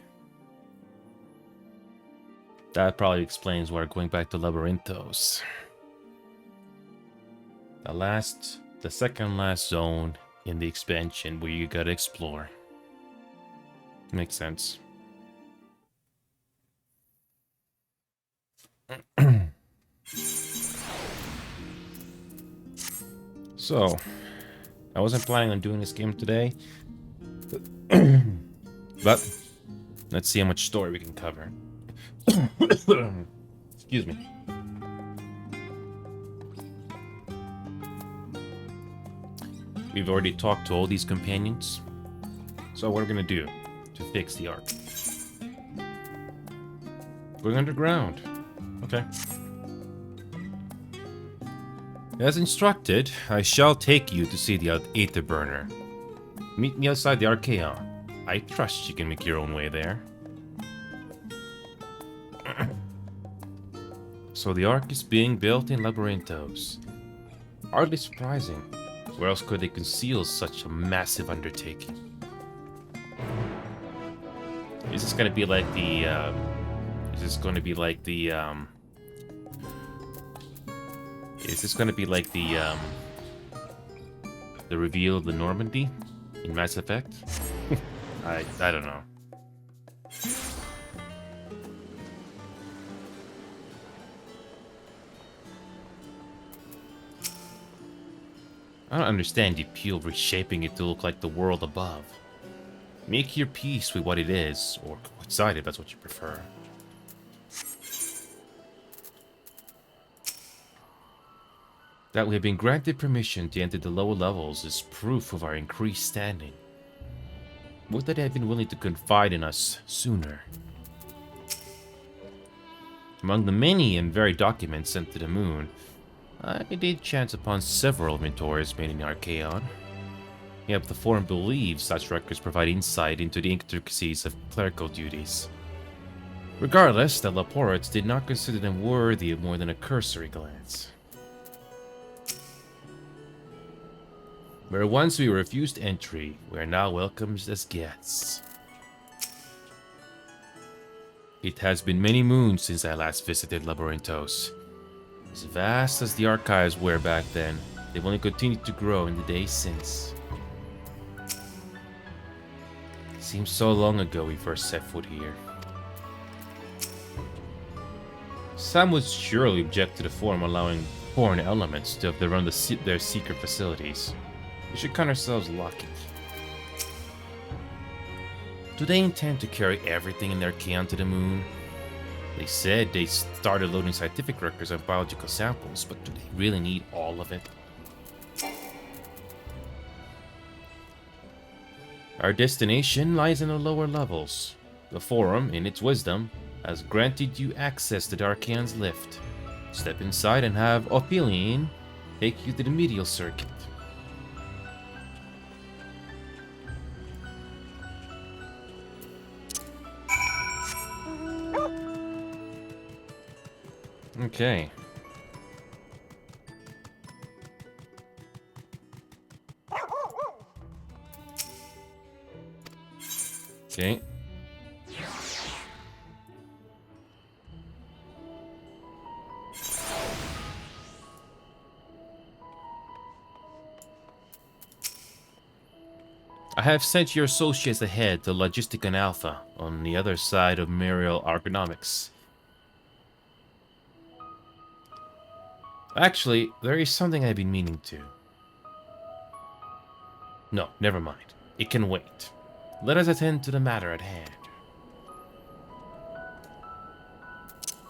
That probably explains why we're going back to Labyrinthos. The second last zone in the expansion where you gotta explore. Makes sense. So, I wasn't planning on doing this game today, but let's see how much story we can cover. Excuse me. We've already talked to all these companions. So what are we gonna do to fix the arc? Going underground. Okay. As instructed, I shall take you to see the Aether Burner. Meet me outside the Archaeon. I trust you can make your own way there. So the Ark is being built in Labyrinthos. Hardly surprising. Where else could they conceal such a massive undertaking? Is this gonna be like the, Is this gonna be like the, the reveal of the Normandy in Mass Effect? I don't know. I don't understand the appeal of reshaping it to look like the world above. Make your peace with what it is, or coincide if that's what you prefer. That we have been granted permission to enter the lower levels is proof of our increased standing. Would that they had been willing to confide in us sooner. Among the many and varied documents sent to the moon, I did chance upon several inventories made in the Archaeon. Yet the Forum believes such records provide insight into the intricacies of clerical duties. Regardless, the Laportes did not consider them worthy of more than a cursory glance. Where once we refused entry, we are now welcomed as guests. It has been many moons since I last visited Labyrinthos. As vast as the archives were back then, they've only continued to grow in the days since. It seems so long ago we first set foot here. Some would surely object to the Forum allowing foreign elements to have to run their secret facilities. We should count ourselves lucky. Do they intend to carry everything in their Archaeon to the moon? They said they started loading scientific records of biological samples, but do they really need all of it? Our destination lies in the lower levels. The Forum, in its wisdom, has granted you access to the Archaeon's lift. Step inside and have Opilian take you to the medial circuit. Okay. Okay. I have sent your associates ahead to Logisticon Alpha on the other side of Muriel Ergonomics. Actually, there is something I've been meaning to. No, never mind. It can wait. Let us attend to the matter at hand.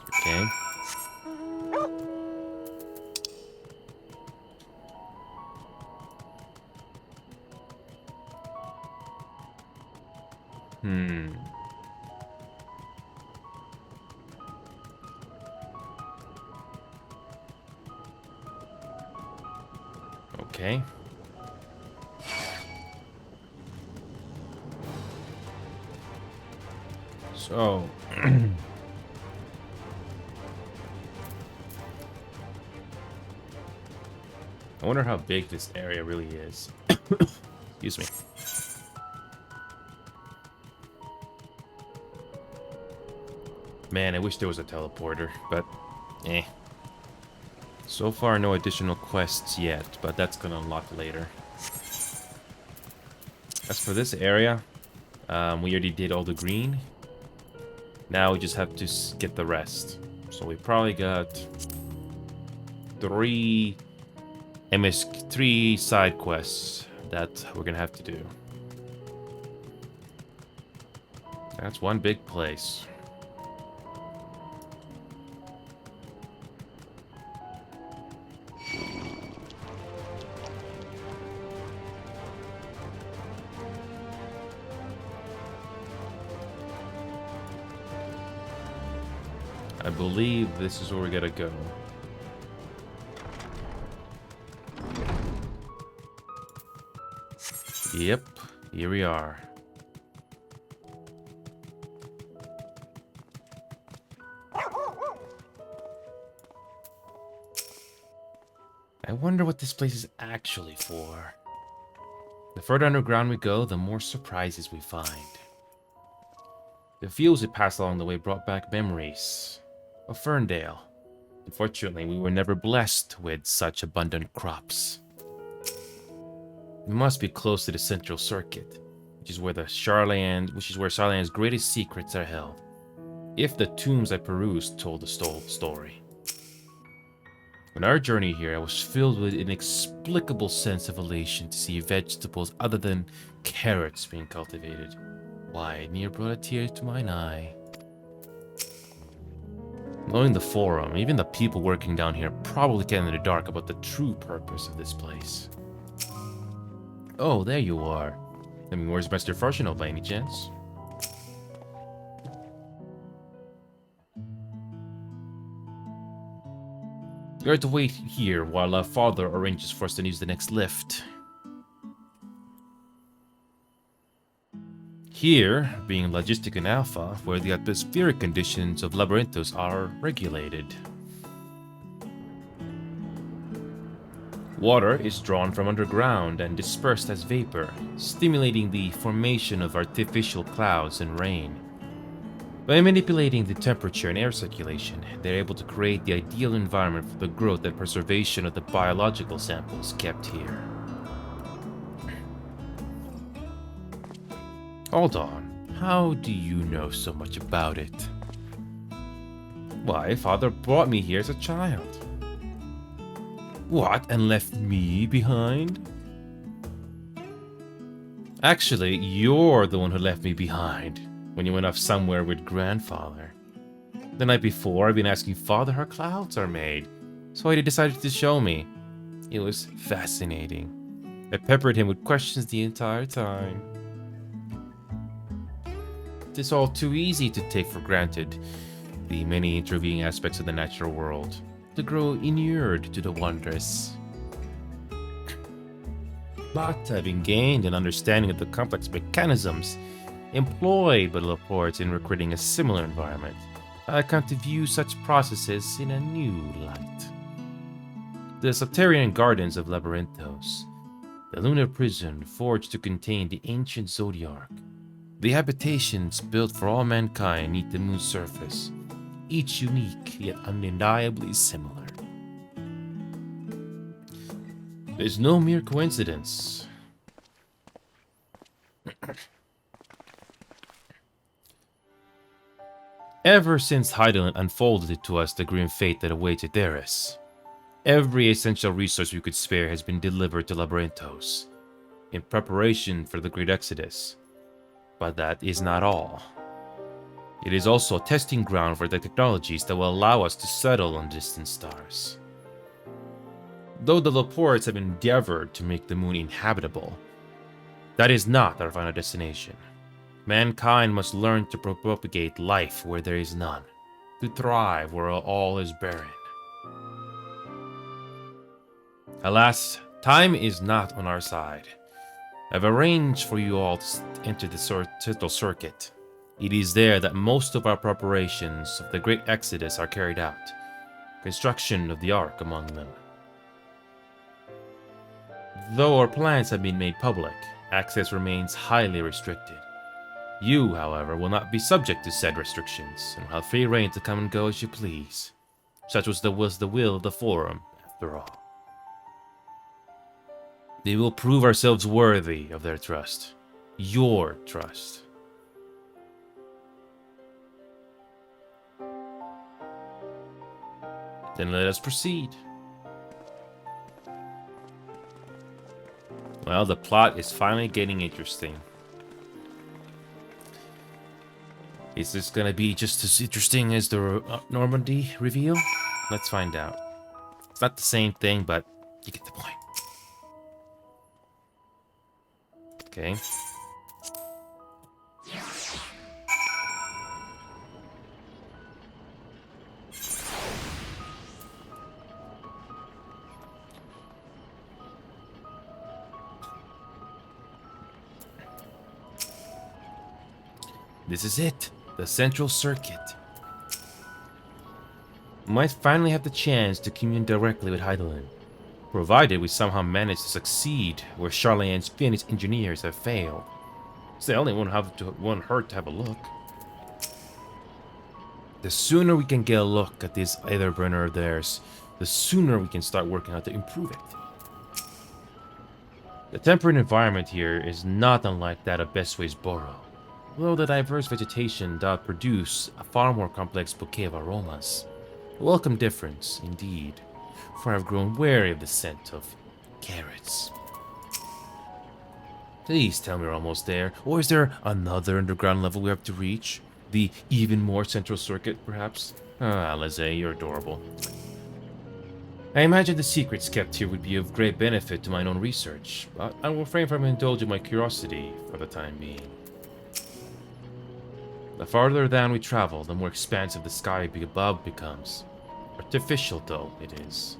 Okay. Okay. So... I wonder how big this area really is. Excuse me. Man, I wish there was a teleporter, but eh. So far, no additional quests yet, but that's gonna unlock later. As for this area, we already did all the green. Now we just have to get the rest. So we probably got 3 side quests that we're gonna have to do. That's one big place. I believe this is where we gotta go. Yep, here we are. I wonder what this place is actually for. The further underground we go, the more surprises we find. The fields we passed along the way brought back memories of Ferndale. Unfortunately, we were never blessed with such abundant crops. We must be close to the central circuit, which is where Sharlayan's greatest secrets are held. If the tombs I perused told the story. On our journey here, I was filled with an inexplicable sense of elation to see vegetables other than carrots being cultivated. Why, it near brought a tear to mine eye. Knowing the Forum, even the people working down here probably get in the dark about the true purpose of this place. Oh, there you are. I mean, where's Mr. Farshino by any chance? We are to wait here while our father arranges for us to use the next lift. Here, being Logisticon Alpha, where the atmospheric conditions of Labyrinthos are regulated. Water is drawn from underground and dispersed as vapor, stimulating the formation of artificial clouds and rain. By manipulating the temperature and air circulation, they're able to create the ideal environment for the growth and preservation of the biological samples kept here. Hold on, how do you know so much about it? Why, Father brought me here as a child. What, and left me behind? Actually, you're the one who left me behind when you went off somewhere with Grandfather. The night before, I've been asking Father how clouds are made, so he decided to show me. It was fascinating. I peppered him with questions the entire time. It's all too easy to take for granted the many intervening aspects of the natural world, to grow inured to the wondrous. But having gained an understanding of the complex mechanisms employed by the Laportes in recreating a similar environment, I come to view such processes in a new light. The subterranean gardens of Labyrinthos, the lunar prison forged to contain the ancient Zodiark, the habitations built for all mankind beneath the moon's surface, each unique yet undeniably similar. There's no mere coincidence. Ever since Hydaelyn unfolded to us the grim fate that awaited Eris, every essential resource we could spare has been delivered to Labyrinthos, in preparation for the Great Exodus. But that is not all. It is also a testing ground for the technologies that will allow us to settle on distant stars. Though the Laportes have endeavored to make the moon inhabitable, that is not our final destination. Mankind must learn to propagate life where there is none, to thrive where all is barren. Alas, time is not on our side. I've arranged for you all to enter the Central Circuit. It is there that most of our preparations of the Great Exodus are carried out, construction of the Ark among them. Though our plans have been made public, access remains highly restricted. You, however, will not be subject to said restrictions, and will have free reign to come and go as you please. Such was the will of the Forum, after all. They will prove ourselves worthy of their trust. Your trust. Then let us proceed. Well, the plot is finally getting interesting. Is this gonna be just as interesting as the Normandy reveal? Let's find out. It's not the same thing, but you get the point. Okay. This is it, the Central Circuit. Might finally have the chance to commune directly with Hydaelyn, provided we somehow manage to succeed where Charlayan's Phoenix engineers have failed. Still, it won't hurt to have a look. The sooner we can get a look at this Aetherburner of theirs, the sooner we can start working on to improve it. The temperate environment here is not unlike that of Bestway's Burrow, although the diverse vegetation does produce a far more complex bouquet of aromas. A welcome difference, indeed, for I've grown wary of the scent of carrots. Please tell me we're almost there, or is there another underground level we have to reach? The even more Central Circuit, perhaps? Ah, Alisaie, you're adorable. I imagine the secrets kept here would be of great benefit to my own research, but I will refrain from indulging my curiosity for the time being. The farther down we travel, the more expansive the sky above becomes. Artificial, though, it is.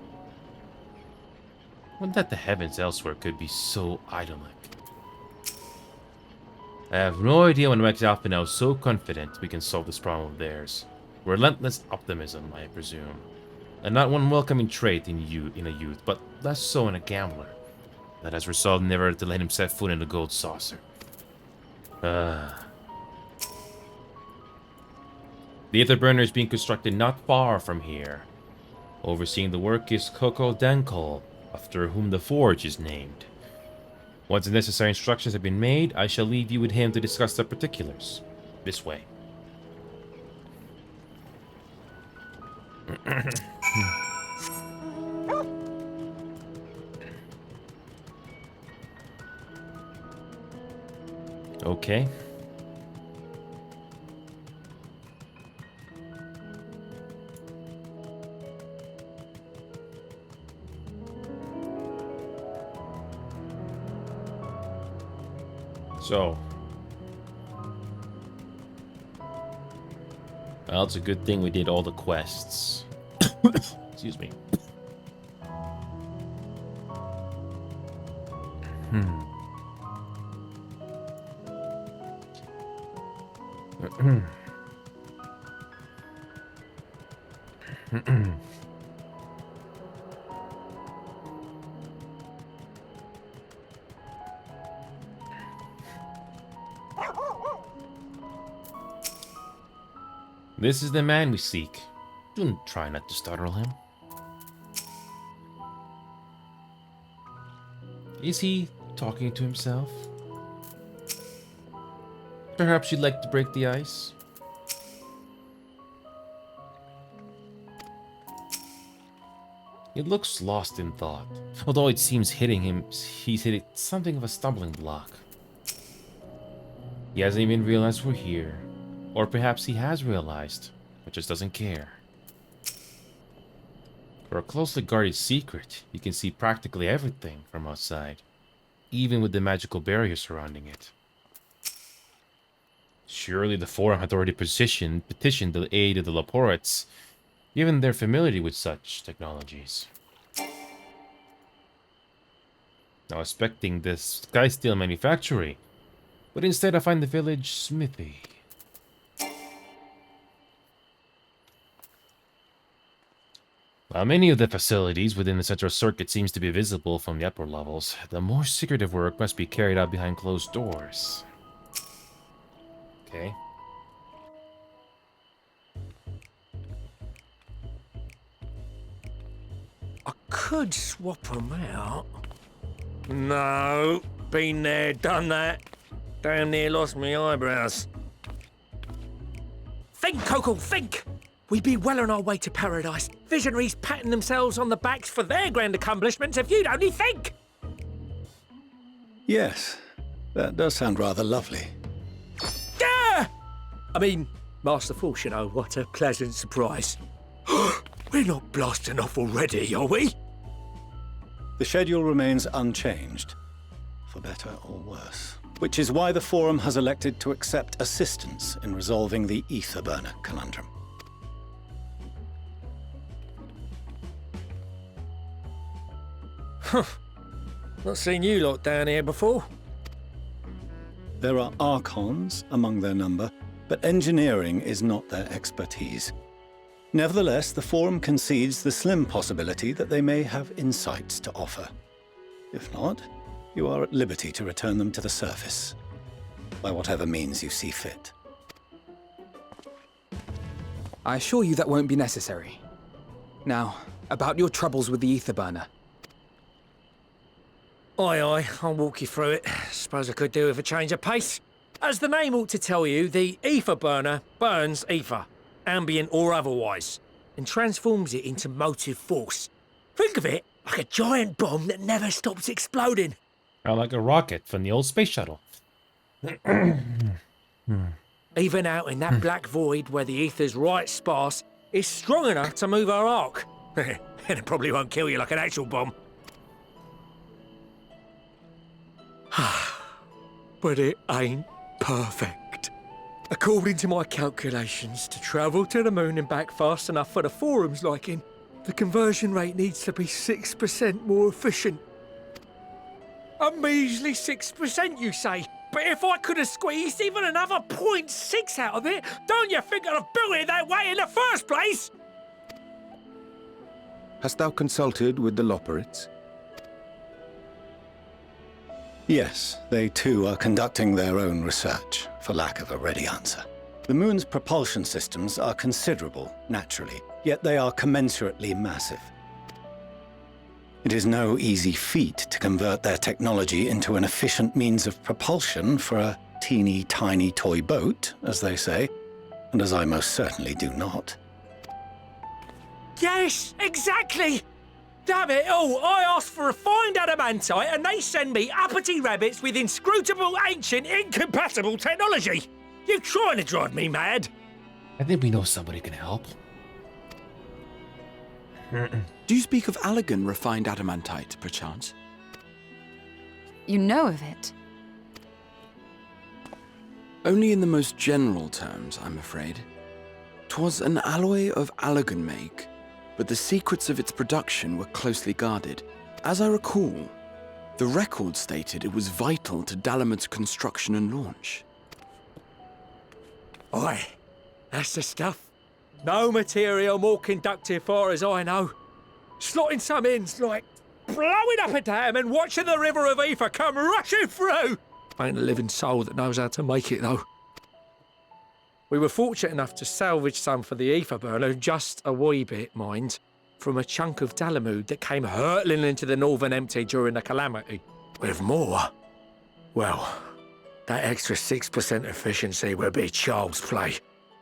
Would that the heavens elsewhere could be so idyllic. I have no idea what makes Alpha now so confident we can solve this problem of theirs. Relentless optimism, I presume. And not one welcoming trait in a youth, but less so in a gambler that has resolved never to let him set foot in a gold saucer. The Aetherburner is being constructed not far from here. Overseeing the work is Coco Dankol, after whom the forge is named. Once the necessary instructions have been made, I shall leave you with him to discuss the particulars. This way. Okay. So. Well, it's a good thing we did all the quests. Excuse me. This is the man we seek. Don't try not to startle him. Is he talking to himself? Perhaps you'd like to break the ice? He looks lost in thought, although it seems he's hitting something of a stumbling block. He hasn't even realized we're here. Or perhaps he has realized, but just doesn't care. For a closely guarded secret, you can see practically everything from outside, even with the magical barrier surrounding it. Surely the Forum had already petitioned the aid of the Laporets, given their familiarity with such technologies. Now expecting this Skysteel manufactory, but instead I find the village smithy. While many of the facilities within the Central Circuit seems to be visible from the upper levels, the more secretive work must be carried out behind closed doors. Okay. I could swap them out. No, been there, done that. Damn near lost my eyebrows. Think, Coco, think! We'd be well on our way to paradise. Visionaries patting themselves on the backs for their grand accomplishments if you'd only think! Yes, that does sound rather lovely. Yeah! I mean, masterful, you know, what a pleasant surprise. We're not blasting off already, are we? The schedule remains unchanged, for better or worse. Which is why the Forum has elected to accept assistance in resolving the Aetherburner conundrum. Huh. Not seen you lot down here before. There are Archons among their number, but engineering is not their expertise. Nevertheless, the Forum concedes the slim possibility that they may have insights to offer. If not, you are at liberty to return them to the surface, by whatever means you see fit. I assure you that won't be necessary. Now, about your troubles with the ether burner. Aye, I'll walk you through it. Suppose I could do with a change of pace. As the name ought to tell you, the ether burner burns ether, ambient or otherwise, and transforms it into motive force. Think of it like a giant bomb that never stops exploding. Or like a rocket from the old space shuttle. Even out in that black void where the ether's right sparse, it's strong enough to move our arc. And it probably won't kill you like an actual bomb. But it ain't perfect. According to my calculations, to travel to the moon and back fast enough for the Forum's liking, the conversion rate needs to be 6% more efficient. A measly 6%, you say? But if I could have squeezed even another 0.6 out of it, don't you think I'd have built it that way in the first place? Hast thou consulted with the Loperites? Yes, they too are conducting their own research, for lack of a ready answer. The moon's propulsion systems are considerable, naturally, yet they are commensurately massive. It is no easy feat to convert their technology into an efficient means of propulsion for a teeny tiny toy boat, as they say, and as I most certainly do not. Yes, exactly! Damn it all, I asked for refined adamantite and they send me uppity rabbits with inscrutable, ancient, incompatible technology! You're trying to drive me mad! I think we know somebody can help. Do you speak of Allagan refined adamantite, perchance? You know of it? Only in the most general terms, I'm afraid. 'Twas an alloy of Allagan make, but the secrets of its production were closely guarded. As I recall, the record stated it was vital to Dalamud's construction and launch. Aye, that's the stuff. No material more conductive far as I know. Slotting some ins like blowing up a dam and watching the river of ether come rushing through. Ain't a living soul that knows how to make it though. We were fortunate enough to salvage some for the ether burner, just a wee bit, mind, from a chunk of Dalamud that came hurtling into the Northern Empty during the calamity. With more, well, that extra 6% efficiency would be child's play.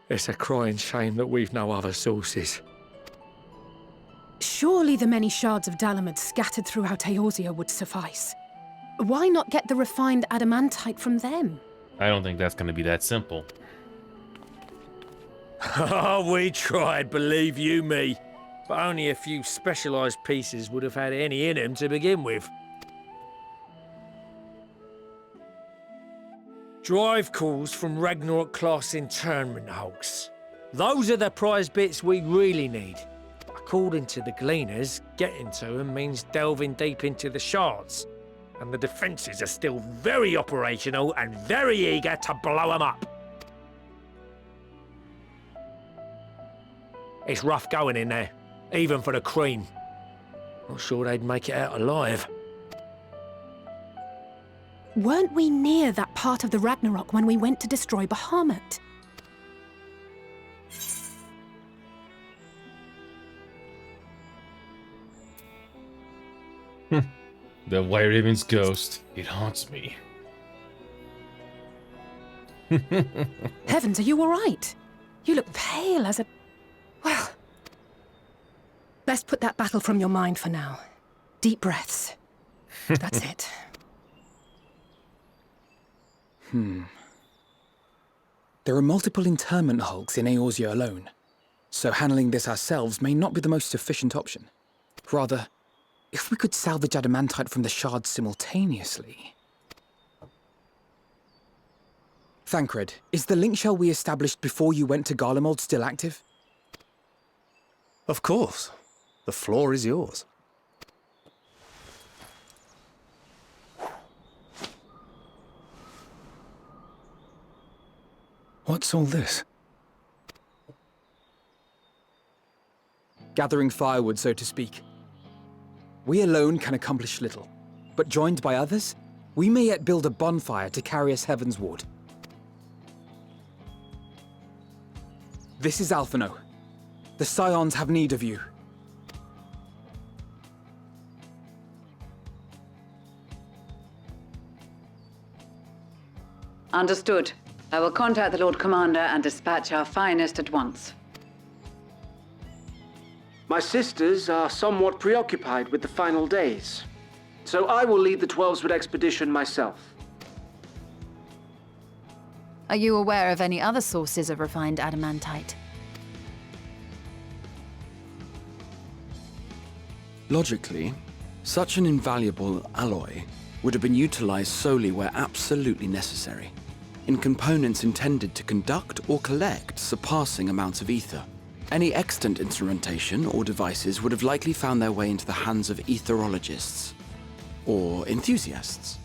It's a crying shame that we've no other sources. Surely the many shards of Dalamud scattered throughout Eorzea would suffice. Why not get the refined adamantite from them? I don't think that's going to be that simple. Oh, we tried, believe you me. But only a few specialised pieces would have had any in them to begin with. Drive calls from Ragnarok-class internment hulks. Those are the prize bits we really need. According to the Gleaners, getting to them means delving deep into the shards. And the defences are still very operational and very eager to blow them up. It's rough going in there, even for the cream. Not sure they'd make it out alive. Weren't we near that part of the Ragnarok when we went to destroy Bahamut? The White Raven's ghost. It haunts me. Heavens, are you all right? You look pale as a... Well... Best put that battle from your mind for now. Deep breaths. That's it. There are multiple internment hulks in Eorzea alone, so handling this ourselves may not be the most efficient option. Rather, if we could salvage adamantite from the shards simultaneously... Thancred, is the link shell we established before you went to Garlemald still active? Of course. The floor is yours. What's all this? Gathering firewood, so to speak. We alone can accomplish little, but joined by others, we may yet build a bonfire to carry us heavenward. This is Alphino. The Scions have need of you. Understood. I will contact the Lord Commander and dispatch our finest at once. My sisters are somewhat preoccupied with the final days, so I will lead the Twelveswood expedition myself. Are you aware of any other sources of refined adamantite? Logically, such an invaluable alloy would have been utilized solely where absolutely necessary, in components intended to conduct or collect surpassing amounts of ether. Any extant instrumentation or devices would have likely found their way into the hands of etherologists or enthusiasts.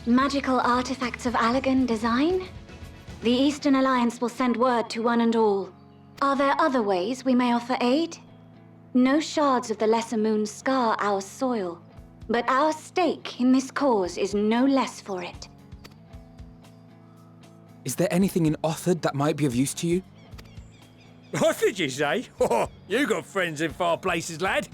Magical artifacts of Allagan design? The Eastern Alliance will send word to one and all. Are there other ways we may offer aid? No shards of the Lesser Moon scar our soil, but our stake in this cause is no less for it. Is there anything in Othard that might be of use to you? What did you say? Oh, you got friends in far places, lad.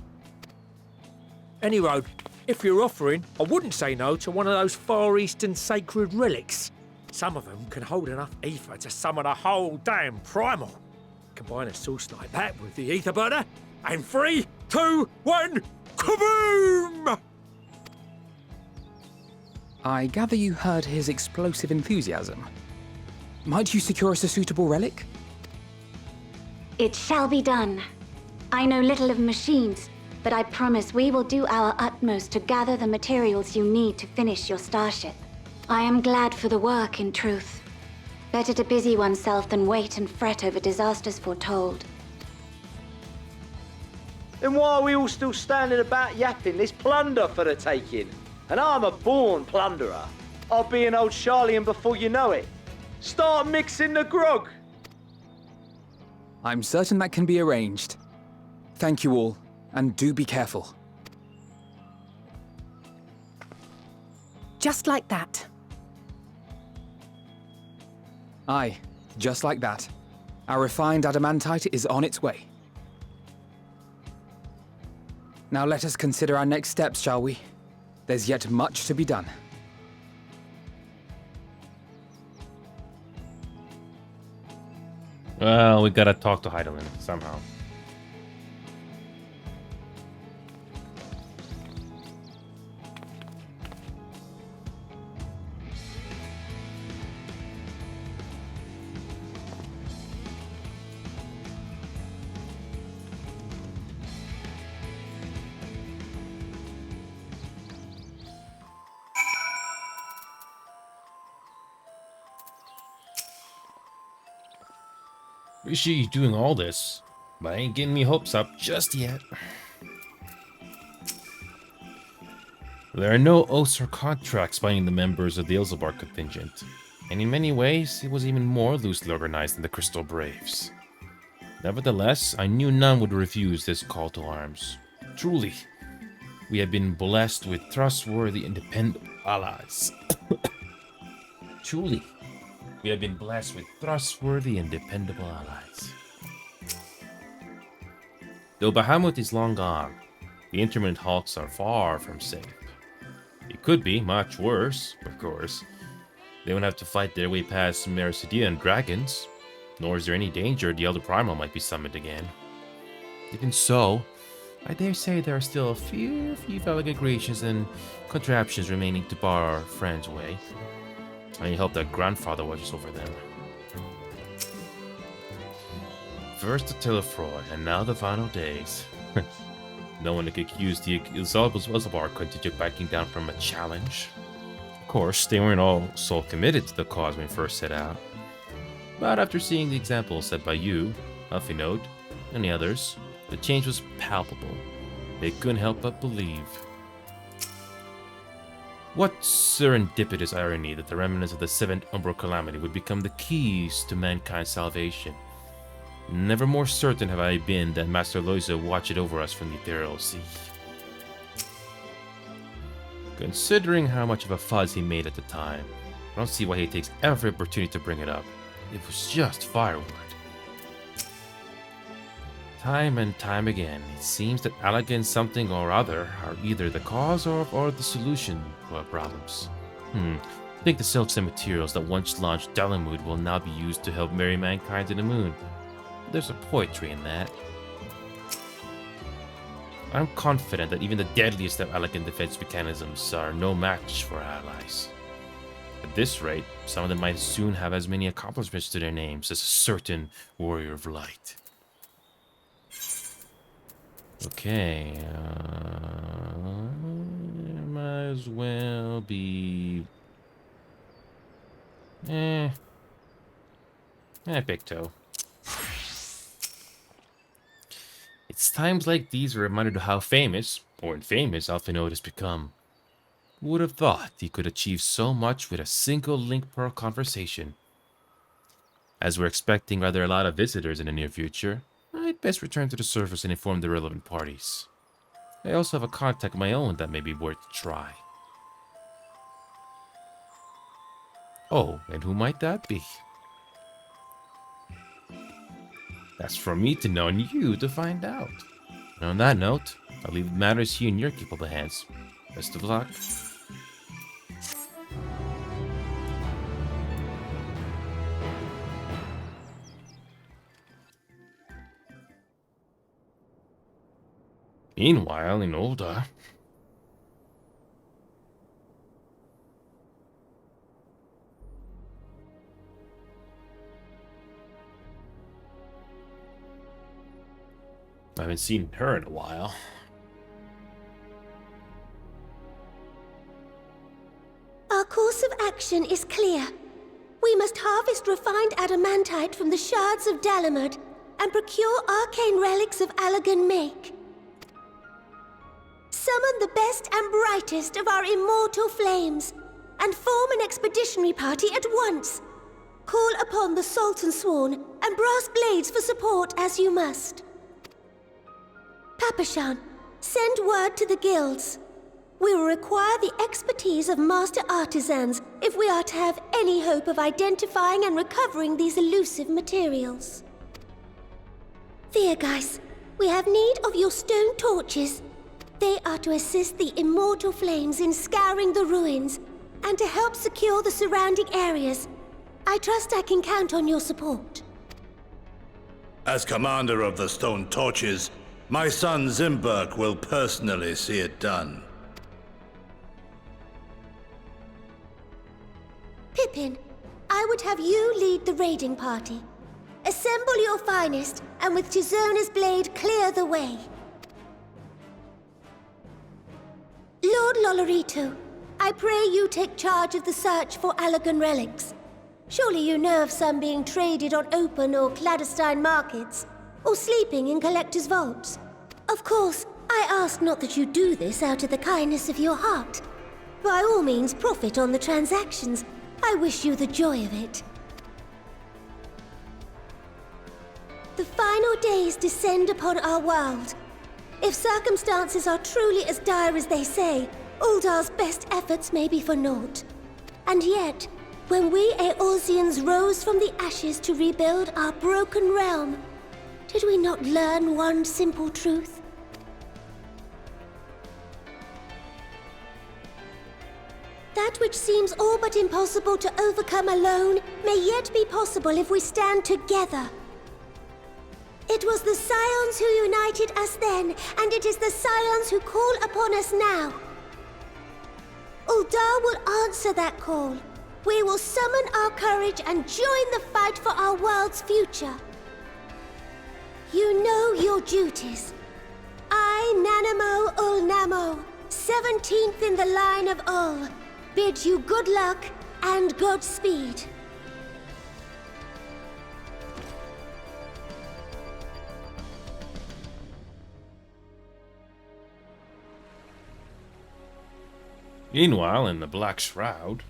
Anyway, if you're offering, I wouldn't say no to one of those Far Eastern sacred relics. Some of them can hold enough ether to summon a whole damn primal. Combine a source like that with the ether burner, and 3, 2, 1, kaboom! I gather you heard his explosive enthusiasm. Might you secure us a suitable relic? It shall be done. I know little of machines, but I promise we will do our utmost to gather the materials you need to finish your starship. I am glad for the work, in truth. Better to busy oneself than wait and fret over disasters foretold. Then why are we all still standing about yapping? There's plunder for the taking. And I'm a born plunderer. I'll be an old Charlian before you know it. Start mixing the grog. I'm certain that can be arranged. Thank you all, and do be careful. Just like that. Aye, just like that. Our refined adamantite is on its way. Now let us consider our next steps, shall we? There's yet much to be done. Well, we gotta talk to Hydaelyn somehow. Appreciate you doing all this, but I ain't getting me hopes up just yet. There are no oaths or contracts binding the members of the Ilzabar contingent, and in many ways, it was even more loosely organized than the Crystal Braves. Nevertheless, I knew none would refuse this call to arms. Truly, we have been blessed with trustworthy and dependable allies. Truly. We have been blessed with trustworthy and dependable allies. Though Bahamut is long gone, the intermittent hulks are far from safe. It could be much worse, of course. They won't have to fight their way past Mericidia and dragons, nor is there any danger the Elder Primal might be summoned again. Even so, I dare say there are still a few conflagrations and contraptions remaining to bar our friends' way. I hope that grandfather watches over them. First the Telefroy, and now the final days. No one could accuse the Ilzabar contingent backing down from a challenge. Of course, they weren't all so committed to the cause when we first set out. But after seeing the example set by you, Alphino, and the others, the change was palpable. They couldn't help but believe. What serendipitous irony that the remnants of the seventh Umbral Calamity would become the keys to mankind's salvation. Never more certain have I been that Master Loiza watched over us from the Ethereal Sea. Considering how much of a fuzz he made at the time, I don't see why he takes every opportunity to bring it up. It was just firewood. Time and time again, it seems that Allagan something or other are either the cause or the solution to our problems. I think the silks and materials that once launched Dalamud will now be used to help marry mankind to the moon. There's a poetry in that. I'm confident that even the deadliest of Allagan defense mechanisms are no match for our allies. At this rate, some of them might soon have as many accomplishments to their names as a certain Warrior of Light. Okay, might as well be... Picto. It's times like these a reminder of how famous, or infamous, Alphinaud has become. Who would have thought he could achieve so much with a single Link Pearl conversation? As we're expecting rather a lot of visitors in the near future, I'd best return to the surface and inform the relevant parties. I also have a contact of my own that may be worth a try. Oh, and who might that be? That's for me to know and you to find out. And on that note, I'll leave matters here in your capable hands. Best of luck. Meanwhile, in Ul'dah... I haven't seen her in a while. Our course of action is clear. We must harvest refined adamantite from the shards of Dalamud and procure arcane relics of Allagan make. Summon the best and brightest of our immortal flames and form an expeditionary party at once. Call upon the Sultan Sworn and Brass Blades for support as you must. Papashan, send word to the guilds. We will require the expertise of master artisans if we are to have any hope of identifying and recovering these elusive materials. Thiergeist, we have need of your stone torches. They are to assist the immortal flames in scouring the ruins and to help secure the surrounding areas. I trust I can count on your support. As commander of the Stone Torches, my son Zimberk will personally see it done. Pippin, I would have you lead the raiding party. Assemble your finest, and with Tizona's blade, clear the way. Lord Lolorito, I pray you take charge of the search for Allagan relics. Surely you know of some being traded on open or clandestine markets, or sleeping in collectors' vaults. Of course, I ask not that you do this out of the kindness of your heart. By all means, profit on the transactions. I wish you the joy of it. The final days descend upon our world. If circumstances are truly as dire as they say, Uldah's best efforts may be for naught. And yet, when we Eorzeans rose from the ashes to rebuild our broken realm, did we not learn one simple truth? That which seems all but impossible to overcome alone may yet be possible if we stand together. It was the Scions who united us then, and it is the Scions who call upon us now. Ul'dah will answer that call. We will summon our courage and join the fight for our world's future. You know your duties. I, Nanamo Ul'Namo, 17th in the line of Ul, bid you good luck and Godspeed. Meanwhile, in the Black Shroud...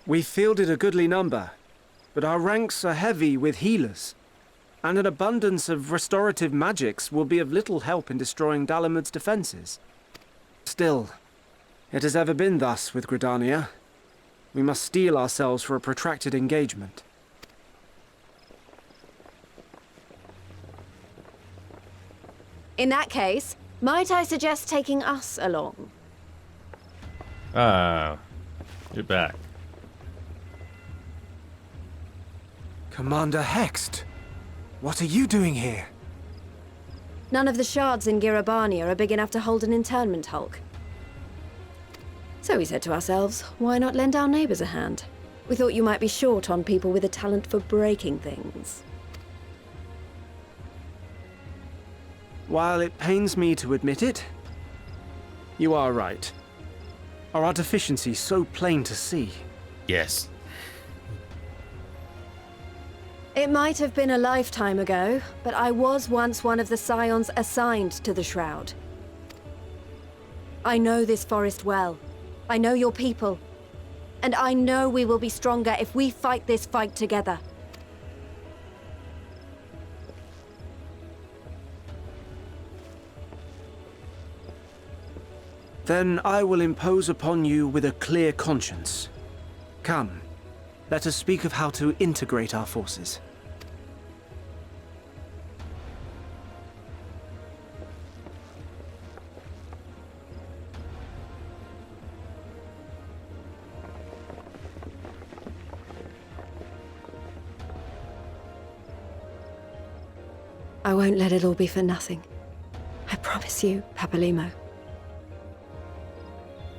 We fielded a goodly number, but our ranks are heavy with healers, and an abundance of restorative magics will be of little help in destroying Dalamud's defenses. Still, it has ever been thus with Gridania. We must steel ourselves for a protracted engagement. In that case, might I suggest taking us along? Ah, you're back. Commander Hext, what are you doing here? None of the shards in Girabania are big enough to hold an internment hulk. So we said to ourselves, why not lend our neighbors a hand? We thought you might be short on people with a talent for breaking things. While it pains me to admit it, you are right. Are our deficiencies so plain to see? Yes. It might have been a lifetime ago, but I was once one of the scions assigned to the Shroud. I know this forest well. I know your people. And I know we will be stronger if we fight this fight together. Then I will impose upon you with a clear conscience. Come, let us speak of how to integrate our forces. I won't let it all be for nothing. I promise you, Papalymo.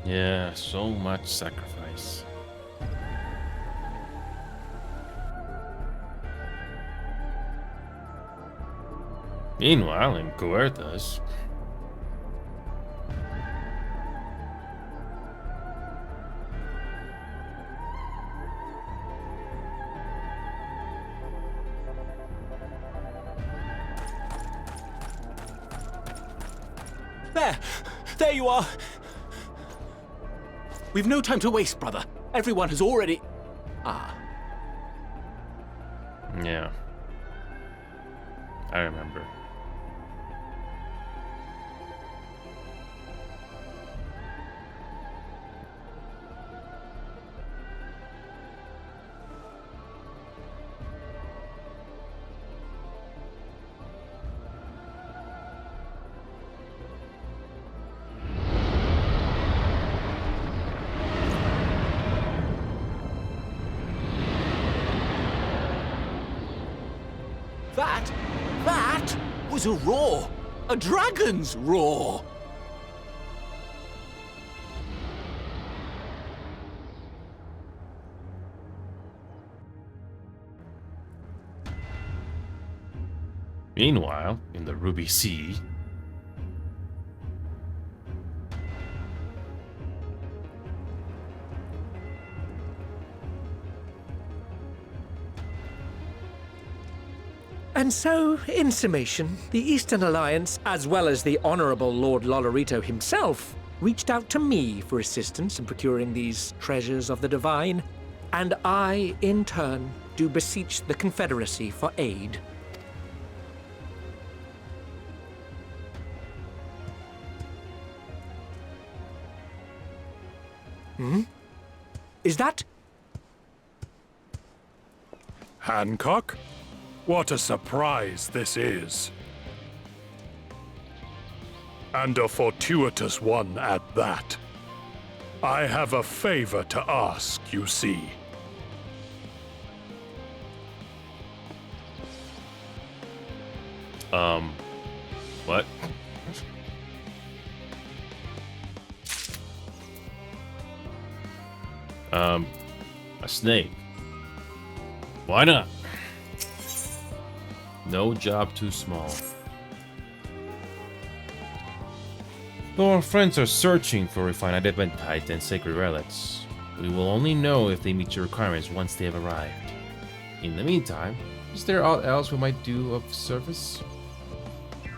Yeah, so much sacrifice. Meanwhile, in Coerthas... There you are! We've no time to waste, brother. Everyone has already... Ah. Yeah. I remember. That was a roar! A dragon's roar! Meanwhile, in the Ruby Sea... And so, in summation, the Eastern Alliance, as well as the Honorable Lord Lolorito himself, reached out to me for assistance in procuring these treasures of the divine, and I, in turn, do beseech the Confederacy for aid. Is that... Hancock? What a surprise this is. And a fortuitous one at that. I have a favor to ask, you see. What? A snake. Why not? No job too small. Though our friends are searching for refined adamantite and sacred relics, we will only know if they meet your requirements once they have arrived. In the meantime, is there aught else we might do of service?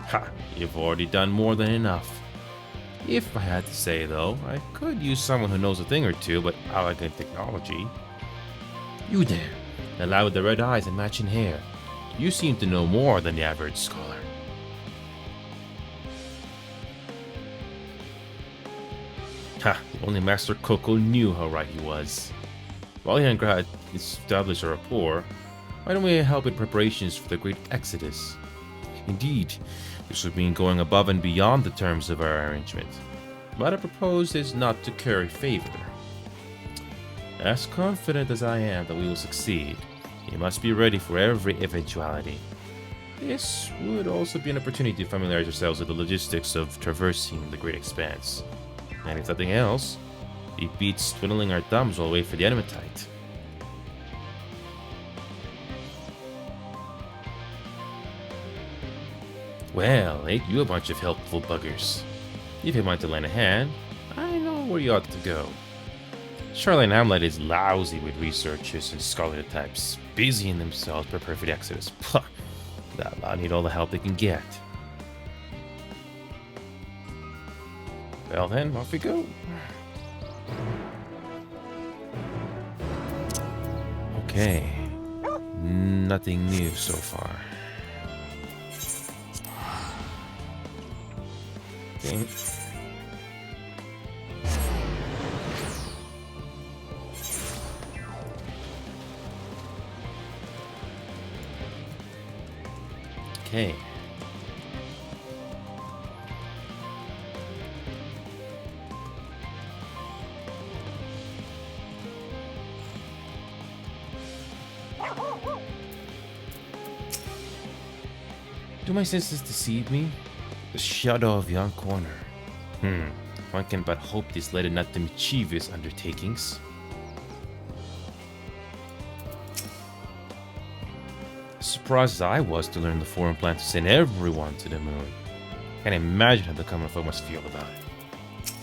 Ha! You've already done more than enough. If I had to say, though, I could use someone who knows a thing or two about elegant technology. You there, the lad with the red eyes and matching hair. You seem to know more than the average scholar. Ha! Only Master Coco knew how right he was. While he had established a rapport, why don't we help in preparations for the great exodus? Indeed, this would mean going above and beyond the terms of our arrangement. But I propose is not to curry favor. As confident as I am that we will succeed, you must be ready for every eventuality. This would also be an opportunity to familiarize yourselves with the logistics of traversing the great expanse. And if nothing else, it beats twiddling our thumbs while we wait for the adamantite. Well, ain't you a bunch of helpful buggers? If you want to lend a hand, I know where you ought to go. Charlene Hamlet is lousy with researchers and scholarly types, busy in themselves preparing for the exodus. Puh, that lot need all the help they can get. Well then, off we go. Okay. Nothing new so far. Okay. Okay. Do my senses deceive me? The shadow of yon corner. One can but hope this led not to mischievous undertakings. Surprised as I was to learn the foreign plan to send everyone to the moon. Can't imagine how the common folk must feel about it.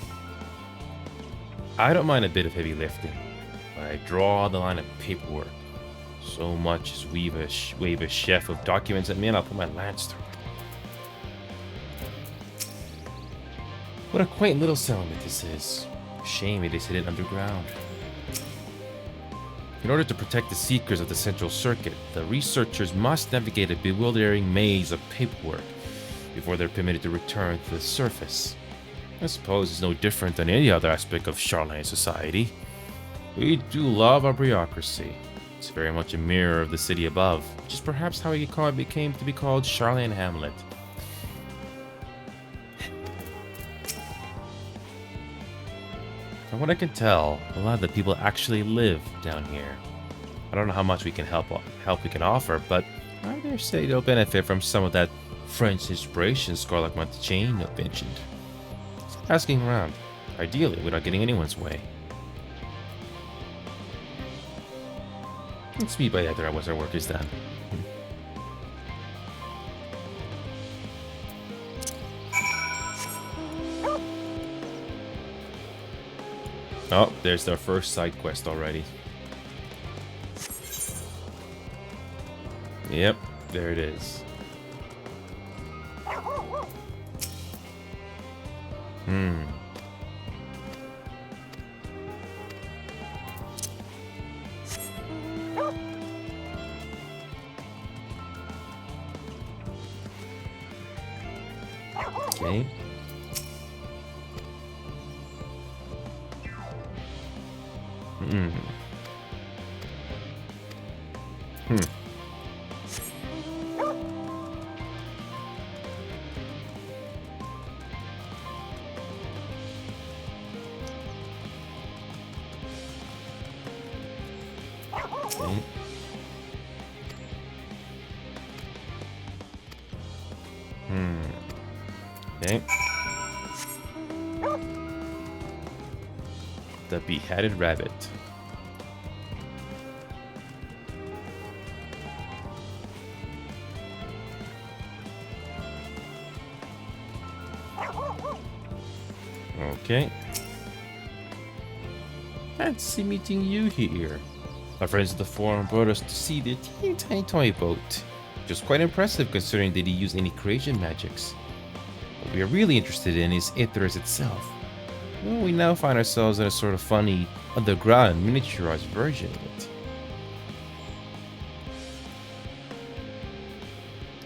I don't mind a bit of heavy lifting, but I draw the line of paperwork. So much as wave a chef of documents at me and I'll put my lance through it. What a quaint little settlement this is. Shame it is hidden underground. In order to protect the seekers of the Central Circuit, the researchers must navigate a bewildering maze of paperwork before they're permitted to return to the surface. I suppose it's no different than any other aspect of Charlene society. We do love our bureaucracy. It's very much a mirror of the city above, which is perhaps how it came to be called Charlene Hamlet. From what I can tell, a lot of the people actually live down here. I don't know how much we can help we can offer, but I dare say they'll benefit from some of that French inspiration Scarlet Montaigne mentioned. Asking around, ideally without getting anyone's way. Let's meet by either once our work is done. Oh, there's our first side quest already. Yep, there it is. Okay. Okay. Okay. The beheaded rabbit. Okay. Fancy meeting you here. My friends at the forum brought us to see the teeny tiny toy boat, which was quite impressive considering they didn't use any creation magics. What we are really interested in is Icarus itself. Well, we now find ourselves in a sort of funny, underground, miniaturized version of it.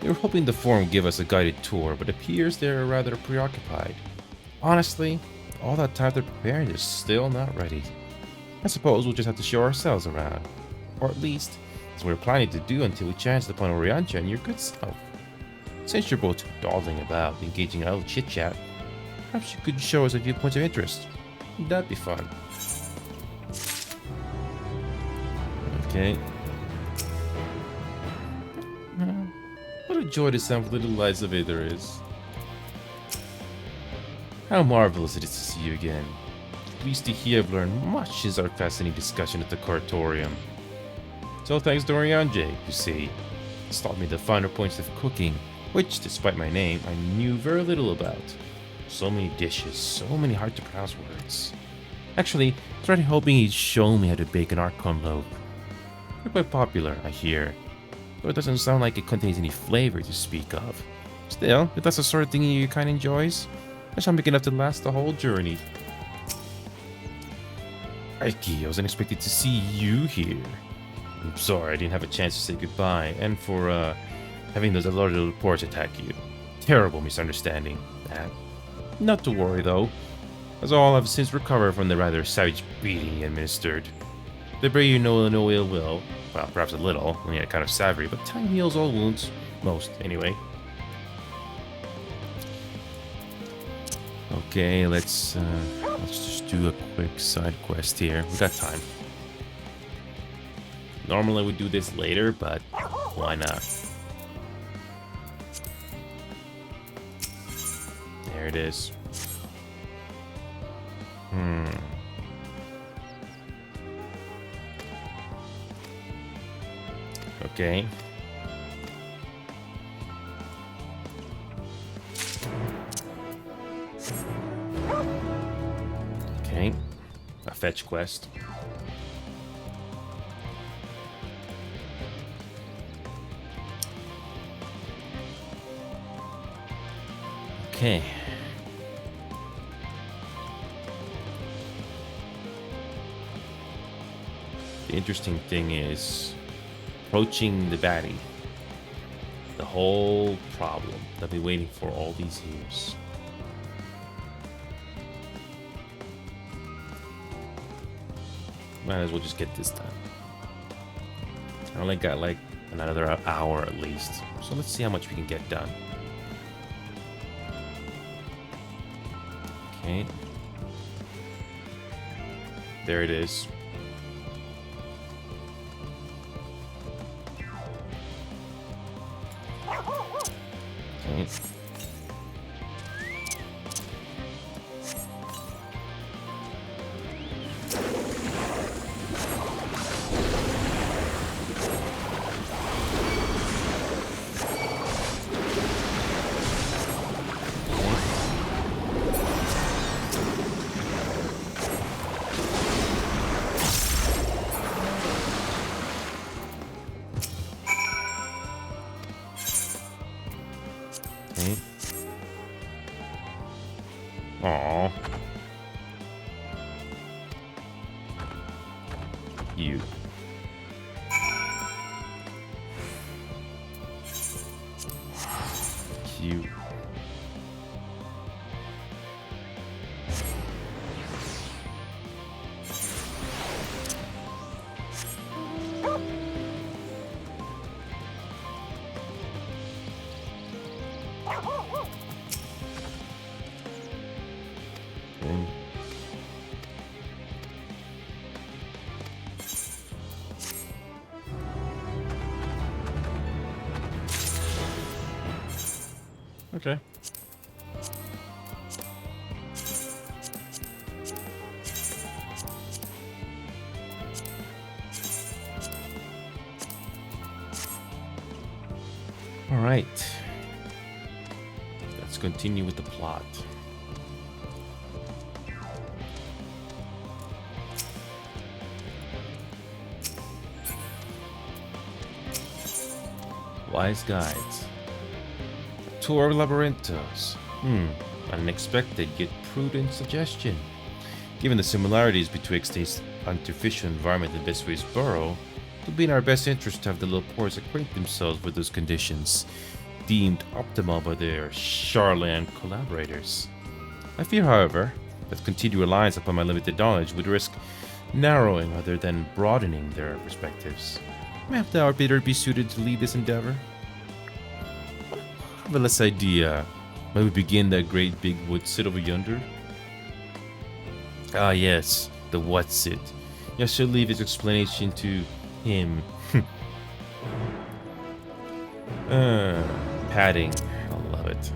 We were hoping the forum would give us a guided tour, but it appears they're rather preoccupied. Honestly, all that time they're preparing is still not ready. I suppose we'll just have to show ourselves around. Or at least, as we were planning to do until we chanced upon Oriancha and your good self. Since you're both dawdling about, engaging in a little chit-chat, perhaps you could show us a few points of interest. That'd be fun. Okay. What a joy to sound for the little lights of Aether is. How marvelous it is to see you again. At least here I've learned much since our fascinating discussion at the Kuratorium. So thanks to Oriancha, you see. It's taught me the finer points of cooking, which, despite my name, I knew very little about. So many dishes, so many hard to pronounce words. Actually, I started hoping he'd show me how to bake an Archon loaf. They're quite popular, I hear, though it doesn't sound like it contains any flavor to speak of. Still, if that's the sort of thing your kind enjoys, I shall make enough to last the whole journey. Aiki, I wasn't expected to see you here. I'm sorry I didn't have a chance to say goodbye, and for having those other little reports attack you. Terrible misunderstanding, that. Not to worry though, as all have since recovered from the rather savage beating he administered. They bear you no ill will, well, perhaps a little, only a kind of savory, but time heals all wounds. Most, anyway. Okay, let's just do a quick side quest here. We got time. Normally we do this later, but why not? There it is. Okay. Okay. A fetch quest. Okay. The interesting thing is approaching the baddie. The whole problem that I've been waiting for all these years. Might as well just get this done. I only got like another hour at least. So let's see how much we can get done. Okay. There it is. Okay. Aww. You. Cute. Okay. Alright. Let's continue with the plot. Wise guides. Tour of Labyrinthos. Unexpected yet prudent suggestion. Given the similarities betwixt this artificial environment and Vespu's burrow, it would be in our best interest to have the Laportes acquaint themselves with those conditions, deemed optimal by their Charlan collaborators. I fear, however, that continued reliance upon my limited knowledge would risk narrowing rather than broadening their perspectives. May the Arbiter be suited to lead this endeavor? I have a less idea. May we begin that great big wood sit over yonder? Ah yes, the what's it. I shall leave his explanation to him. Padding. I love it.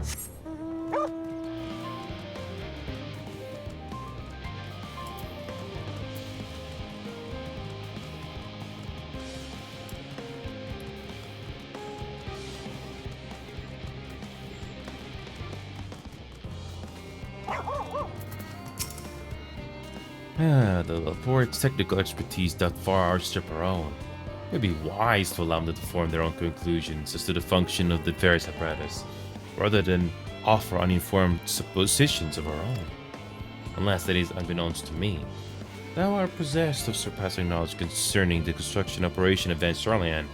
The Laporte's technical expertise that far outstrip our own. It would be wise to allow them to form their own conclusions as to the function of the various apparatus, rather than offer uninformed suppositions of our own. Unless that is unbeknownst to me. Thou art possessed of surpassing knowledge concerning the construction operation of Van Charlian.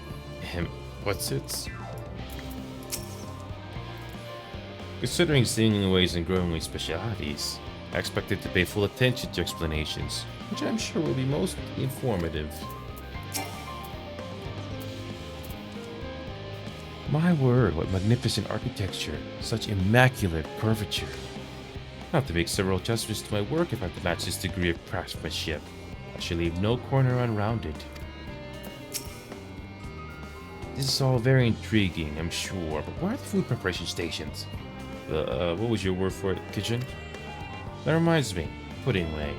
What's it? Considering seeming ways and growing ways specialities, I expected to pay full attention to explanations, which I'm sure will be most informative. My word, what magnificent architecture, such immaculate curvature. I have to make several adjustments to my work if I have to match this degree of craftsmanship. I shall leave no corner unrounded. This is all very intriguing, I'm sure, but where are the food preparation stations? What was your word for it, kitchen? That reminds me, Pudding Way.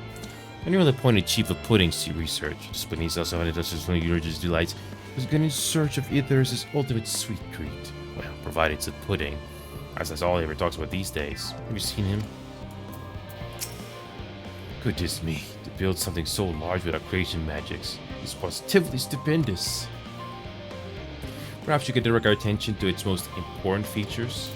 I knew the appointed chief of puddings to research, despite his also wanted us to Urge's delights, was going in search of Ithers' ultimate sweet treat. Well, provided it's a pudding, as that's all he ever talks about these days. Have you seen him? Goodness me, to build something so large without creation magics is positively stupendous. Perhaps you could direct our attention to its most important features.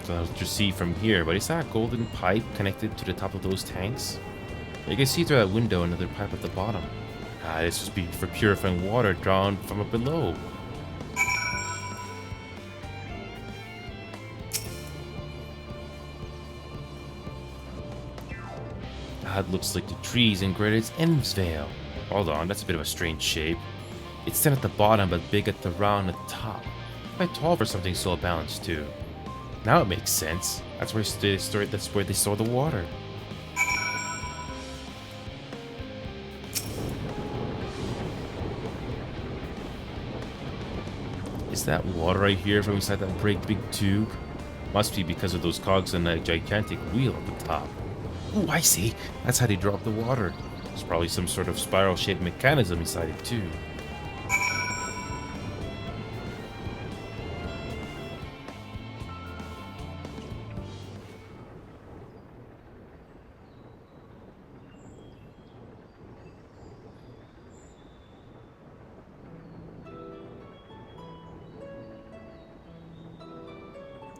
So I'll just see from here, but is that a golden pipe connected to the top of those tanks? You can see through that window another pipe at the bottom. This must be for purifying water drawn from up below. That looks like the trees in Greta's Emsvale. Hold on, that's a bit of a strange shape. It's thin at the bottom, but big at the round at the top. Quite tall for something so balanced, too. Now it makes sense. That's where they store the water. Is that water right here from inside that great big tube? Must be because of those cogs and that gigantic wheel at the top. Oh, I see. That's how they drop the water. There's probably some sort of spiral-shaped mechanism inside it, too.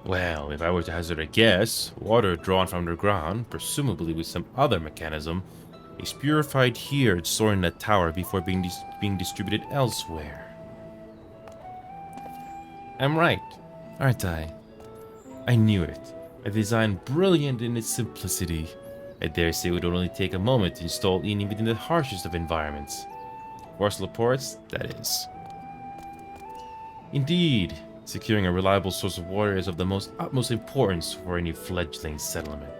Well, if I were to hazard a guess, water drawn from underground, presumably with some other mechanism, is purified here and stored in a tower before being distributed elsewhere. I'm right, aren't I? I knew it. A design brilliant in its simplicity. I dare say it would only take a moment to install even within the harshest of environments. Force Laportes, that is. Indeed. Securing a reliable source of water is of the utmost importance for any fledgling settlement.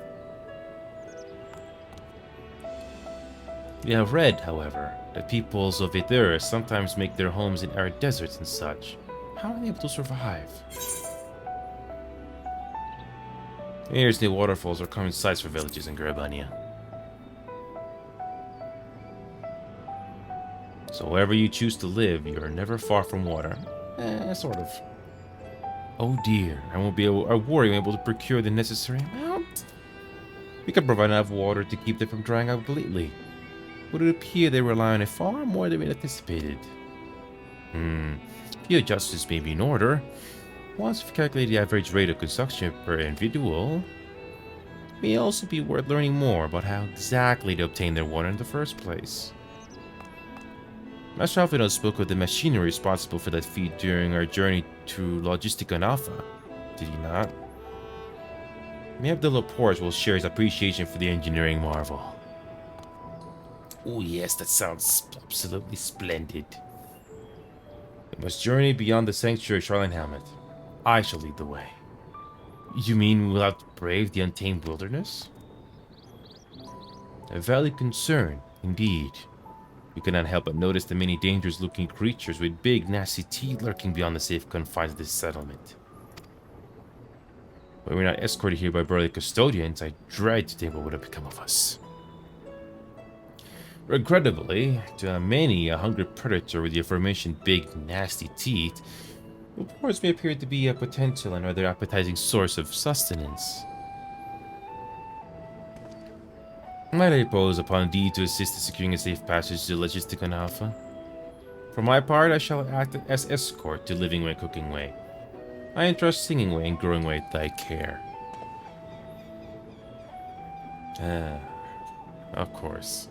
We have read, however, that peoples of Aether sometimes make their homes in arid deserts and such. How are they able to survive? Here's the waterfalls are common sights for villages in Garabania. So wherever you choose to live, you are never far from water. Sort of. Oh dear, I worry I'm able to procure the necessary amount. We can provide enough water to keep them from drying out completely. Would it appear they rely on it far more than we anticipated? Few adjustments may be in order. Once we've calculated the average rate of consumption per individual, it may also be worth learning more about how exactly they obtain their water in the first place. Master Alphinaud spoke of the machinery responsible for that feat during our journey to Logisticon Alpha, did he not? Maybe the Laporte will share his appreciation for the engineering marvel. Oh yes, that sounds absolutely splendid. We must journey beyond the sanctuary of Charlene Hamlet. I shall lead the way. You mean we'll have to brave the untamed wilderness? A valid concern, indeed. We cannot help but notice the many dangerous-looking creatures with big, nasty teeth lurking beyond the safe confines of this settlement. When we're not escorted here by burly custodians, I dread to think what would have become of us. Regrettably, to many, a hungry predator with the aforementioned big, nasty teeth, reports may appear to be a potential and rather appetizing source of sustenance. Might I impose upon thee to assist in securing a safe passage to Logisticon Alpha? For my part, I shall act as escort to Living Way, Cooking Way. I entrust Singing Way and Growing Way to thy care. Of course.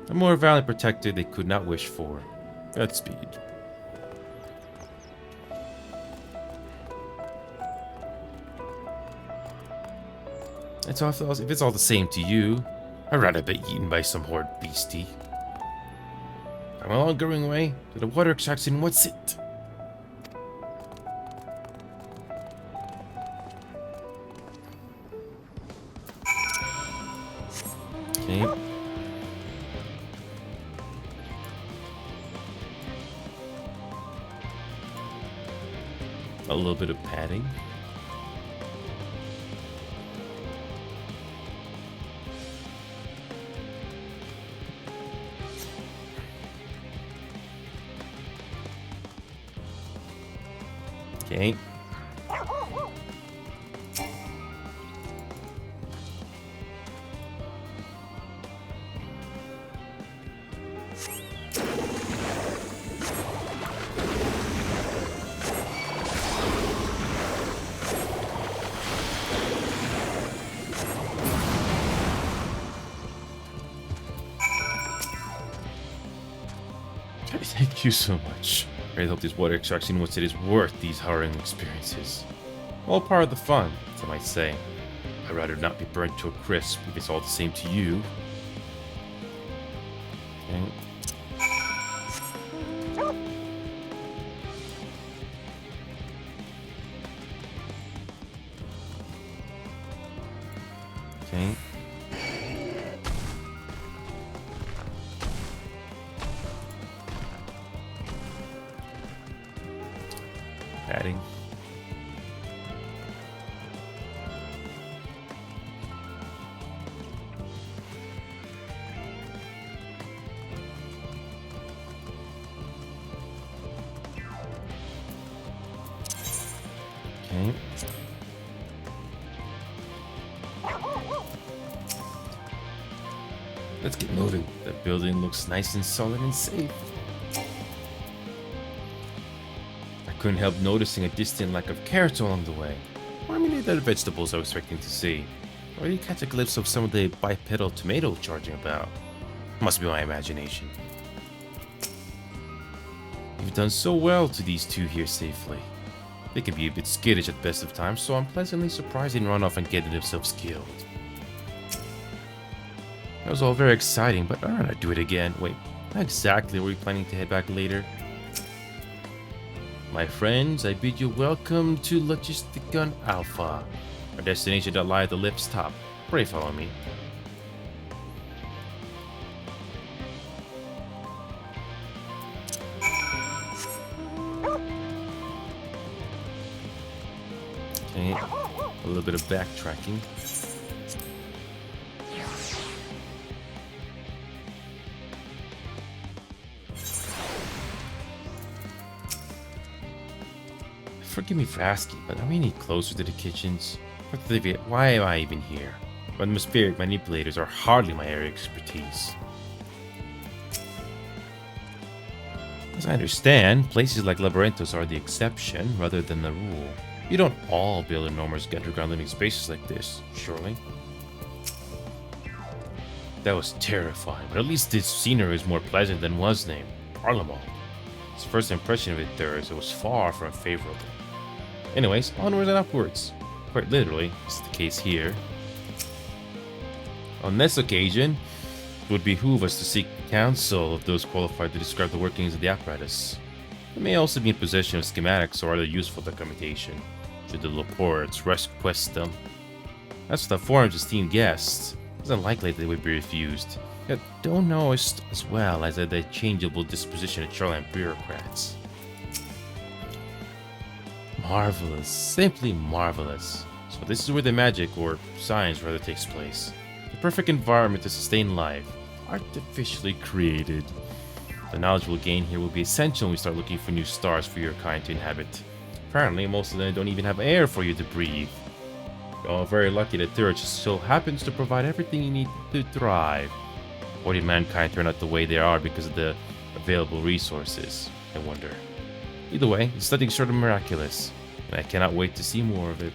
A more valiant protector they could not wish for. Godspeed. If it's all the same to you, I'd rather be eaten by some horrid beastie. Come along, Growing Way, to the water extraction. What's it? Okay. A little bit of padding. Okay. Thank you so much. I hope this water extraction once it is worth these harrowing experiences. All part of the fun, some might say. I'd rather not be burnt to a crisp if it's all the same to you. Okay. Okay. Padding. Okay. Let's get moving. The building looks nice and solid and safe. I couldn't help noticing a distant lack of carrots along the way. Or maybe the other vegetables I was expecting to see. Or did you catch a glimpse of some of the bipedal tomato charging about? Must be my imagination. You've done so well to these two here safely. They can be a bit skittish at the best of times, so I'm pleasantly surprised they didn't run off and get themselves killed. That was all very exciting, but I don't want to do it again. Wait, how exactly were we planning to head back later? My friends, I bid you welcome to Logisticon Alpha. Our destination that lie at the lift's top. Pray follow me. Okay, a little bit of backtracking. Forgive me for asking, but are we any closer to the kitchens? Why am I even here? Atmospheric manipulators are hardly my area of expertise. As I understand, places like Labyrinthos are the exception rather than the rule. You don't all build enormous underground living spaces like this, surely? That was terrifying, but at least this scenery is more pleasant than was named Parlemont. His first impression of it there is it was far from favorable. Anyways, onwards and upwards. Quite literally, this is the case here. On this occasion, it would behoove us to seek counsel of those qualified to describe the workings of the apparatus. They may also be in possession of schematics or other useful documentation, should the Laportes request them. As for the forum's esteemed guests, it's unlikely that they would be refused, yet don't know as well as the changeable disposition of Charlan bureaucrats. Marvelous, simply marvelous. So this is where the magic, or science rather, takes place. The perfect environment to sustain life, artificially created. The knowledge we'll gain here will be essential when we start looking for new stars for your kind to inhabit. Apparently, most of them don't even have air for you to breathe. You're all very lucky that Turret so happens to provide everything you need to thrive. Or did mankind turn out the way they are because of the available resources, I wonder. Either way, it's nothing short of miraculous, and I cannot wait to see more of it.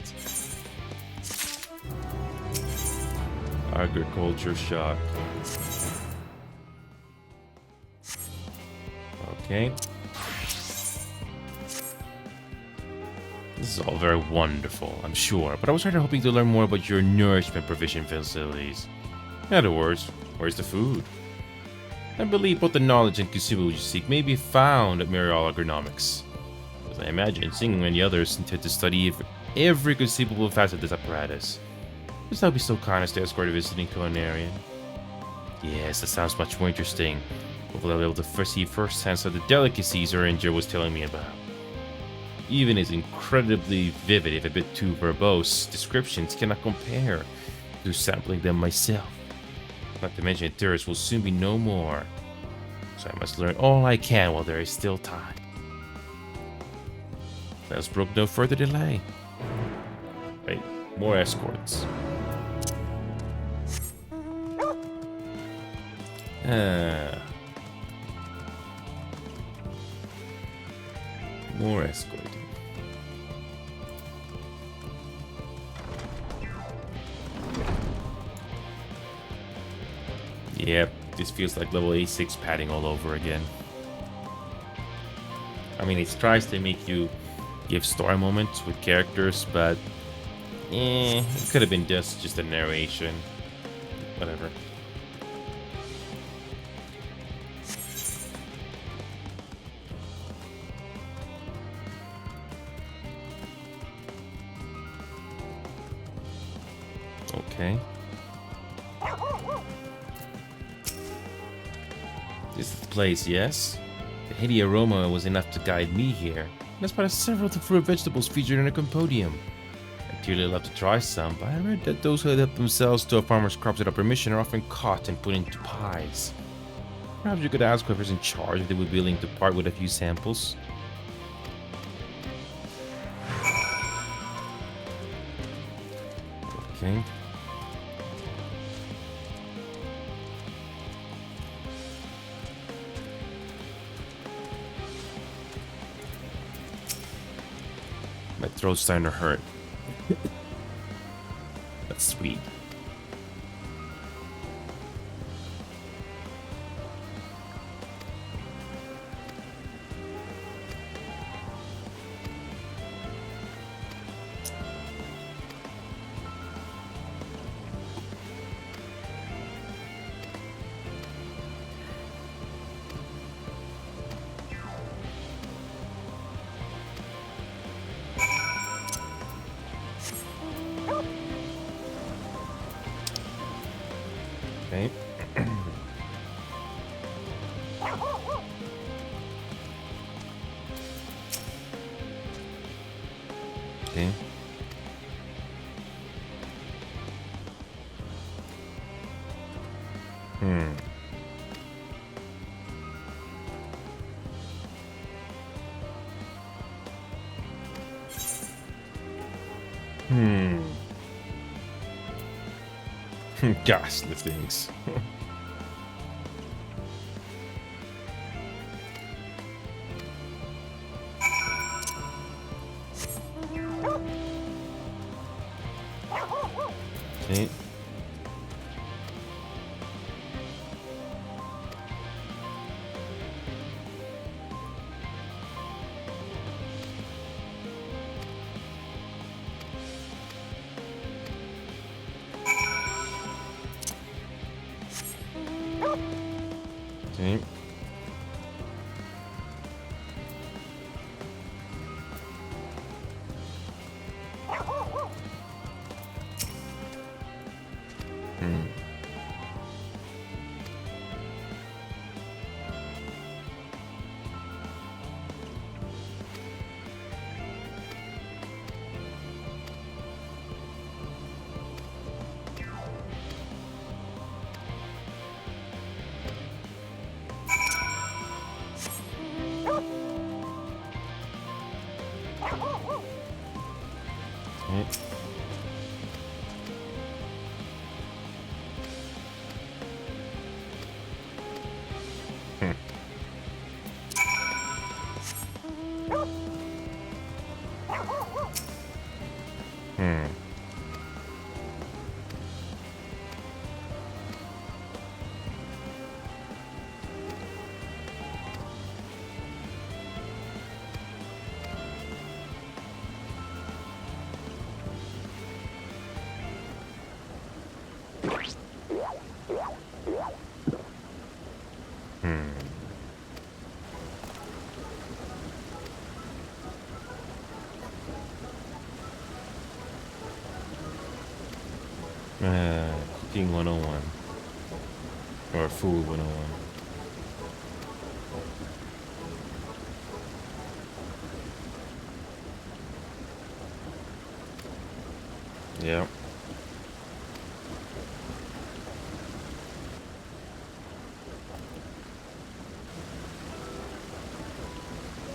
Agriculture shock. Okay. This is all very wonderful, I'm sure, but I was rather hoping to learn more about your nourishment provision facilities. In other words, where's the food? I believe both the knowledge and consumables you seek may be found at Muriel Agronomics. As I imagine, Singing and the others intend to study every conceivable facet of this apparatus. Would that be so kind as to escort a visiting culinarian? Yes, that sounds much more interesting. Hopefully I'll be able to see firsthand some of the delicacies Ranger was telling me about. Even his incredibly vivid, if a bit too verbose, descriptions cannot compare to sampling them myself. Not to mention tourists will soon be no more, so I must learn all I can while there is still time. Let's brook no further delay. Wait, more escorts. More escorting. Yep, this feels like level A6 padding all over again. I mean, it tries to make you give story moments with characters, but it could have been just a narration. Whatever. Okay. This is the place, yes? The heady aroma was enough to guide me here. That's part of several of the fruit and vegetables featured in a compodium. I'd dearly love to try some, but I read that those who adapt themselves to a farmer's crops without permission are often caught and put into pies. Perhaps you could ask whoever's in charge if they would be willing to part with a few samples. Okay. My throat's starting to hurt. That's sweet. Okay. Okay. Ghastly things. Okay. Okay. Cooking 101. Or food 101. Yeah.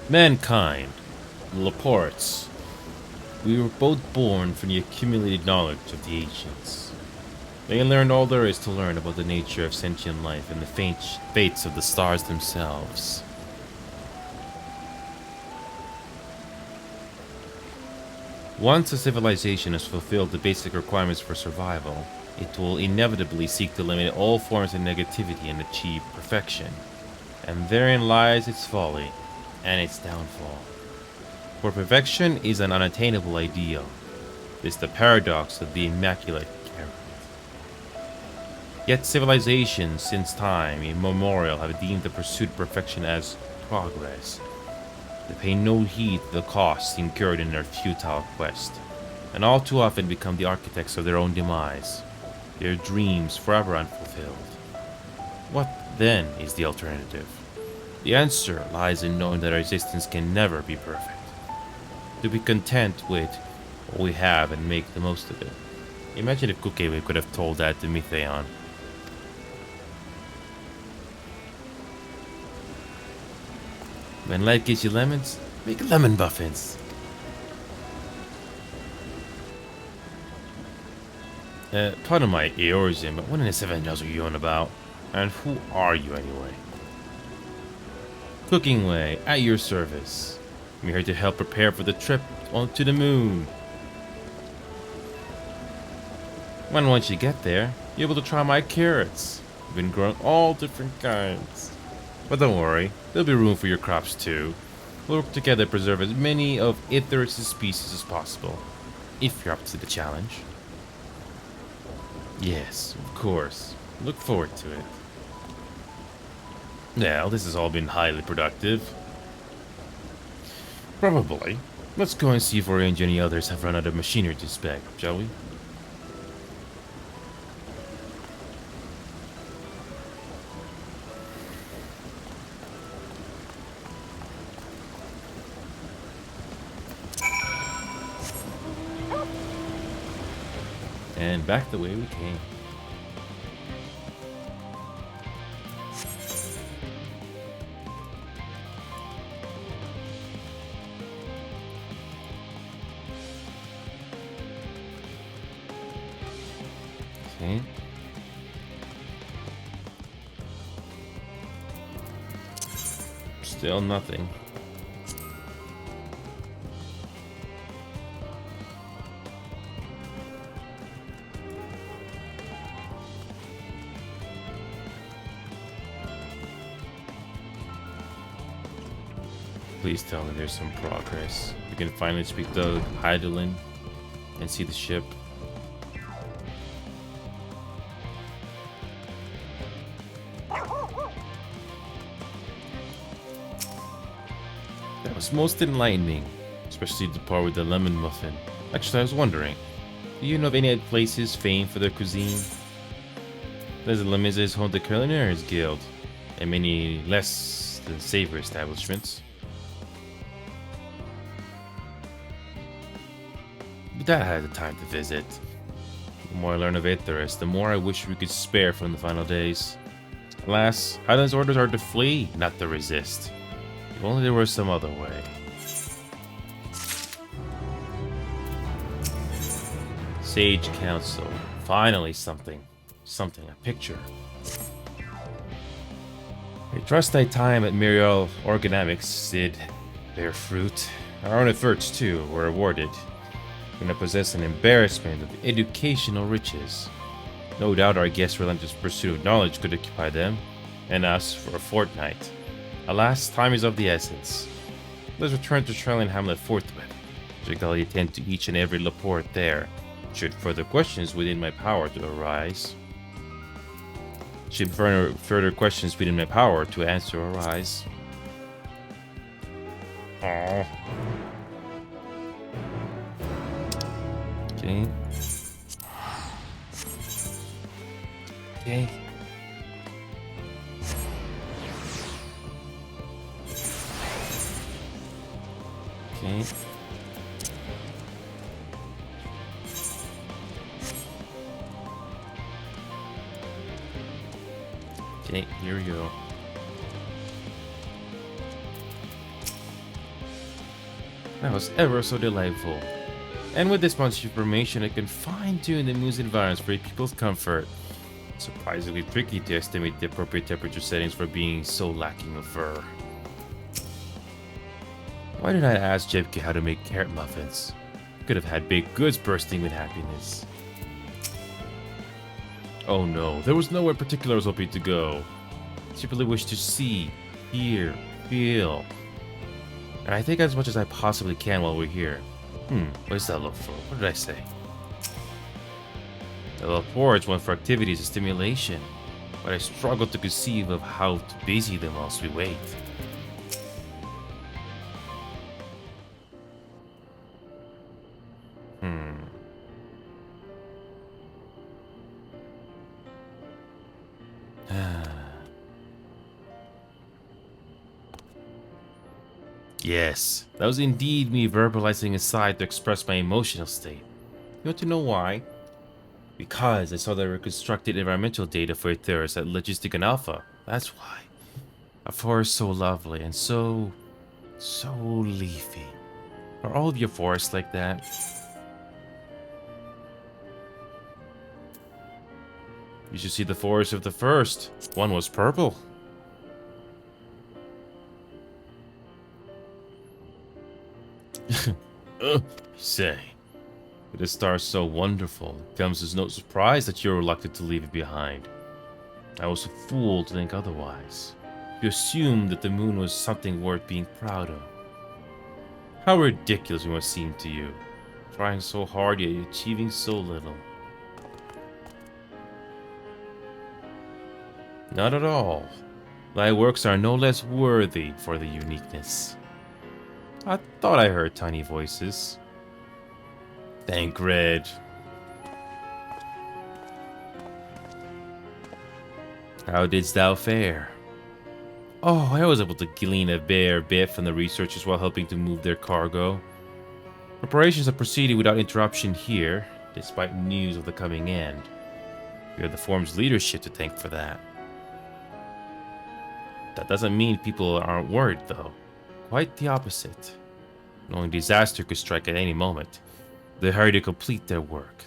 Mankind, the Laportes. We were both born from the accumulated knowledge of the ancients. They learned all there is to learn about the nature of sentient life and the fates of the stars themselves. Once a civilization has fulfilled the basic requirements for survival, it will inevitably seek to eliminate all forms of negativity and achieve perfection. And therein lies its folly and its downfall. For perfection is an unattainable ideal. This is the paradox of the immaculate carrot. Yet civilizations since time immemorial have deemed the pursuit of perfection as progress. They pay no heed to the costs incurred in their futile quest, and all too often become the architects of their own demise, their dreams forever unfulfilled. What then is the alternative? The answer lies in knowing that our existence can never be perfect. To be content with what we have and make the most of it. Imagine if Kukewe could have told that to Mitheon. When life gives you lemons, make lemon muffins. Pardon my Eorzean, but what in the seven are you on about? And who are you anyway? Cooking Way, at your service. I'm here to help prepare for the trip onto the moon. When once you get there, you're able to try my carrots. I've been growing all different kinds. But don't worry, there'll be room for your crops too. We'll work together to preserve as many of Icarus' species as possible, if you're up to the challenge. Yes, of course. Look forward to it. Well, this has all been highly productive. Probably. Let's go and see if Orange and any others have run out of machinery to spec, shall we? And back the way we came. Still nothing. Please tell me there's some progress. We can finally speak to Hydaelyn and see the ship. That was most enlightening, especially the part with the lemon muffin. Actually, I was wondering, do you know of any places famed for their cuisine? Les Lemiz is home to the Culinarians Guild, and many less than savory establishments. But I had the time to visit. The more I learn of Aetheris, the more I wish we could spare from the final days. Alas, Hydaelyn's orders are to flee, not to resist. If only there were some other way. Sage Council. Finally something. Something, a picture. I trust thy time at Miriel Organimics did bear fruit. Our own efforts, too, were rewarded. We're gonna possess an embarrassment of educational riches. No doubt our guests' relentless pursuit of knowledge could occupy them, and us, for a fortnight. Alas, time is of the essence. Let's return to Trellin Hamlet forthwith. Strictly attend to each and every Laporte there, should further questions within my power to arise. Should further questions within my power to answer arise. Aww. Okay. Okay. Okay. Okay, here we go. That was ever so delightful. And with this much information, I can fine-tune the moon's environs for people's comfort. Surprisingly tricky to estimate the appropriate temperature settings for being so lacking of fur. Why did I ask Jebke how to make carrot muffins? Could have had baked goods bursting with happiness. Oh no, there was nowhere particular I was hoping to go. Simply wished to see, hear, feel. And I think as much as I possibly can while we're here. What does that look for? What did I say? The Laportes went for activities and stimulation, but I struggle to conceive of how to busy them whilst we wait. Yes, that was indeed me verbalizing aside to express my emotional state. You want to know why? Because I saw the reconstructed environmental data for Aetheris at Logisticon Alpha. That's why. A forest so lovely and so leafy. Are all of your forests like that? You should see the forest of the first. One was purple. Say, with a star so wonderful, it comes as no surprise that you're reluctant to leave it behind. I was a fool to think otherwise. You assumed that the moon was something worth being proud of. How ridiculous it must seem to you, trying so hard yet achieving so little. Not at all. Thy works are no less worthy for the uniqueness. I thought I heard tiny voices. Thancred. How didst thou fare? Oh, I was able to glean a bare bit from the researchers while helping to move their cargo. Operations have proceeded without interruption here, despite news of the coming end. We have the Form's leadership to thank for that. That doesn't mean people aren't worried, though. Quite the opposite. Knowing disaster could strike at any moment, they hurry to complete their work,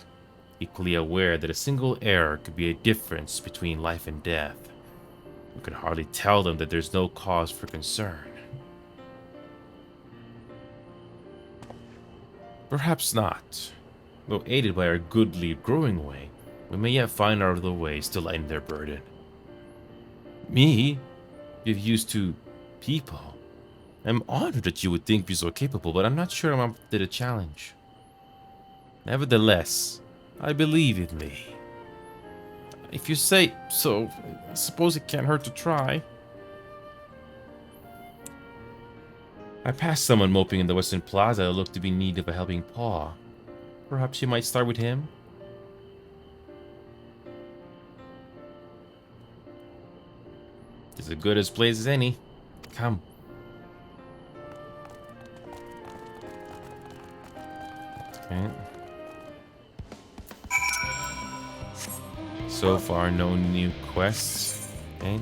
equally aware that a single error could be a difference between life and death. We could hardly tell them that there's no cause for concern. Perhaps not. Though aided by our goodly growing way, we may yet find other ways to lighten their burden. Me? You've used to people. I'm honored that you would think me so capable, but I'm not sure I'm up to the challenge. Nevertheless, I believe in me. If you say so, I suppose it can't hurt to try. I passed someone moping in the Western Plaza that looked to be in need of a helping paw. Perhaps you might start with him? It's as good a place as any. Come. Okay. So far, no new quests. Okay.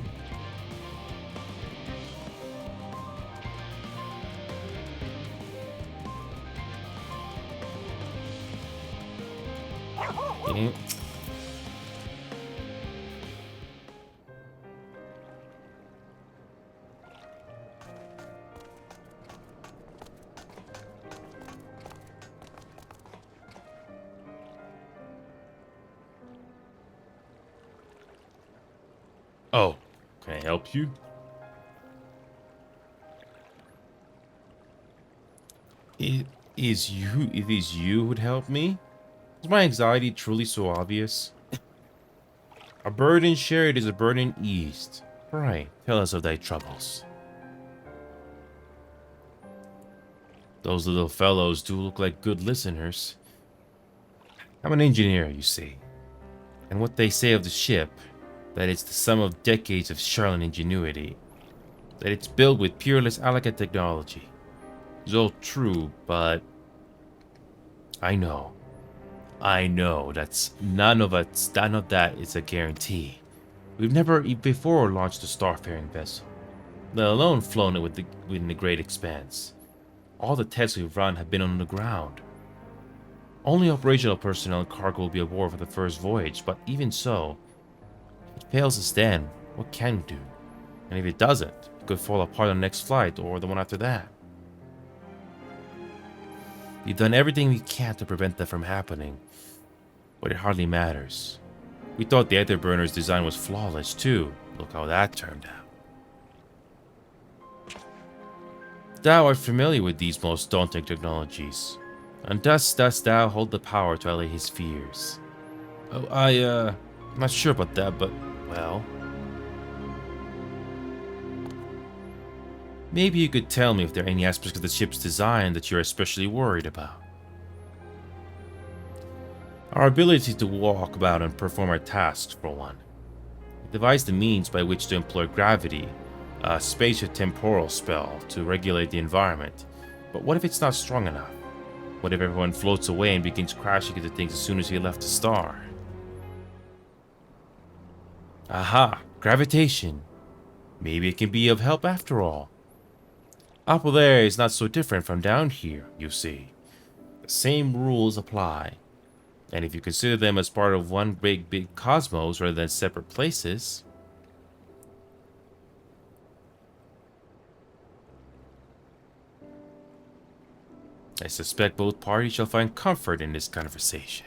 Okay. Oh, can I help you? It is you who'd help me? Is my anxiety truly so obvious? A burden shared is a burden eased. Right, tell us of thy troubles. Those little fellows do look like good listeners. I'm an engineer, you see. And what they say of the ship, that it's the sum of decades of Charlan ingenuity, that it's built with peerless Alaka technology, is all true, but I know that's none of that is a guarantee. We've never before launched a starfaring vessel, let alone flown it within the great expanse. All the tests we've run have been on the ground. Only operational personnel and cargo will be aboard for the first voyage, but even so, if it fails to stand, what can we do? And if it doesn't, it could fall apart on the next flight or the one after that. We've done everything we can to prevent that from happening, but it hardly matters. We thought the Etherburner's design was flawless too. Look how that turned out. Thou art familiar with these most daunting technologies, and thus dost thou hold the power to allay his fears. Oh, I'm not sure about that, but, well... Maybe you could tell me if there are any aspects of the ship's design that you're especially worried about. Our ability to walk about and perform our tasks, for one. We devised the means by which to employ gravity, a spatio-temporal spell to regulate the environment. But what if it's not strong enough? What if everyone floats away and begins crashing into things as soon as he left the star? Aha! Gravitation! Maybe it can be of help after all. Up there is not so different from down here, you see. The same rules apply. And if you consider them as part of one big cosmos rather than separate places... I suspect both parties shall find comfort in this conversation.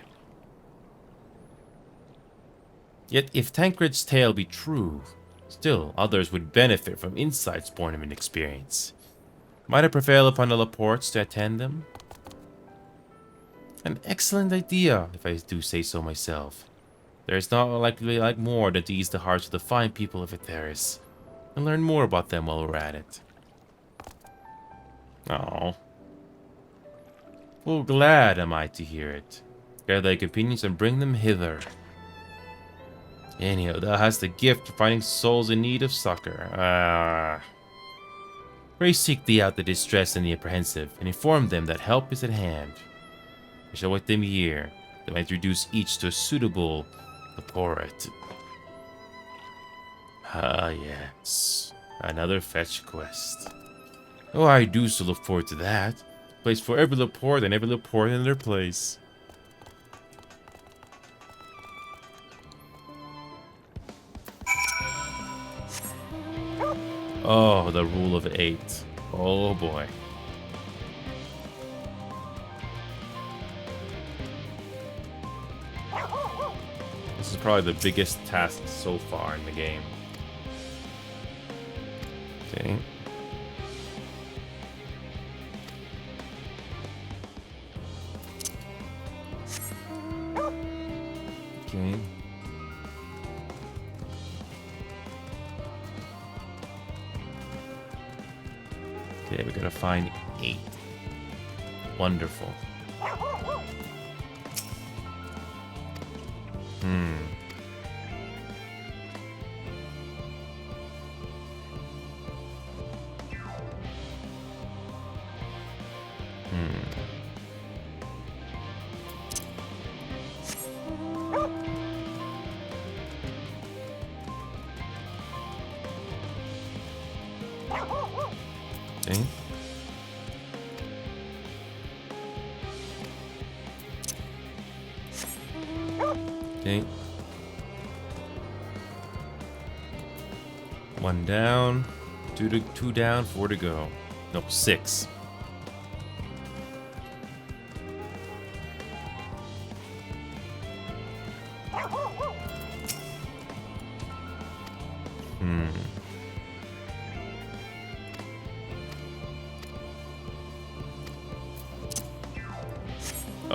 Yet if Tancred's tale be true, still others would benefit from insights born of inexperience. Might I prevail upon the Laportes to attend them? An excellent idea, if I do say so myself. There is not likely like more than to ease the hearts of the fine people of Etheris, and learn more about them while we're at it. Oh. Well, glad am I to hear it. Gather thy companions and bring them hither. Anyhow, thou hast the gift of finding souls in need of succor. Pray seek thee out the distressed and the apprehensive, and inform them that help is at hand. I shall wait them here, that I introduce each to a suitable Laporte. Ah, yes. Another fetch quest. Oh, I do so look forward to that. Place for every Laporte and every Laporte in their place. Oh, the rule of 8. Oh boy. probably the biggest task so far in the game. Okay. Okay. Okay, we're gonna find 8. Wonderful. Okay. Okay. 1 down, 2 down, 4 to go. Nope, 6.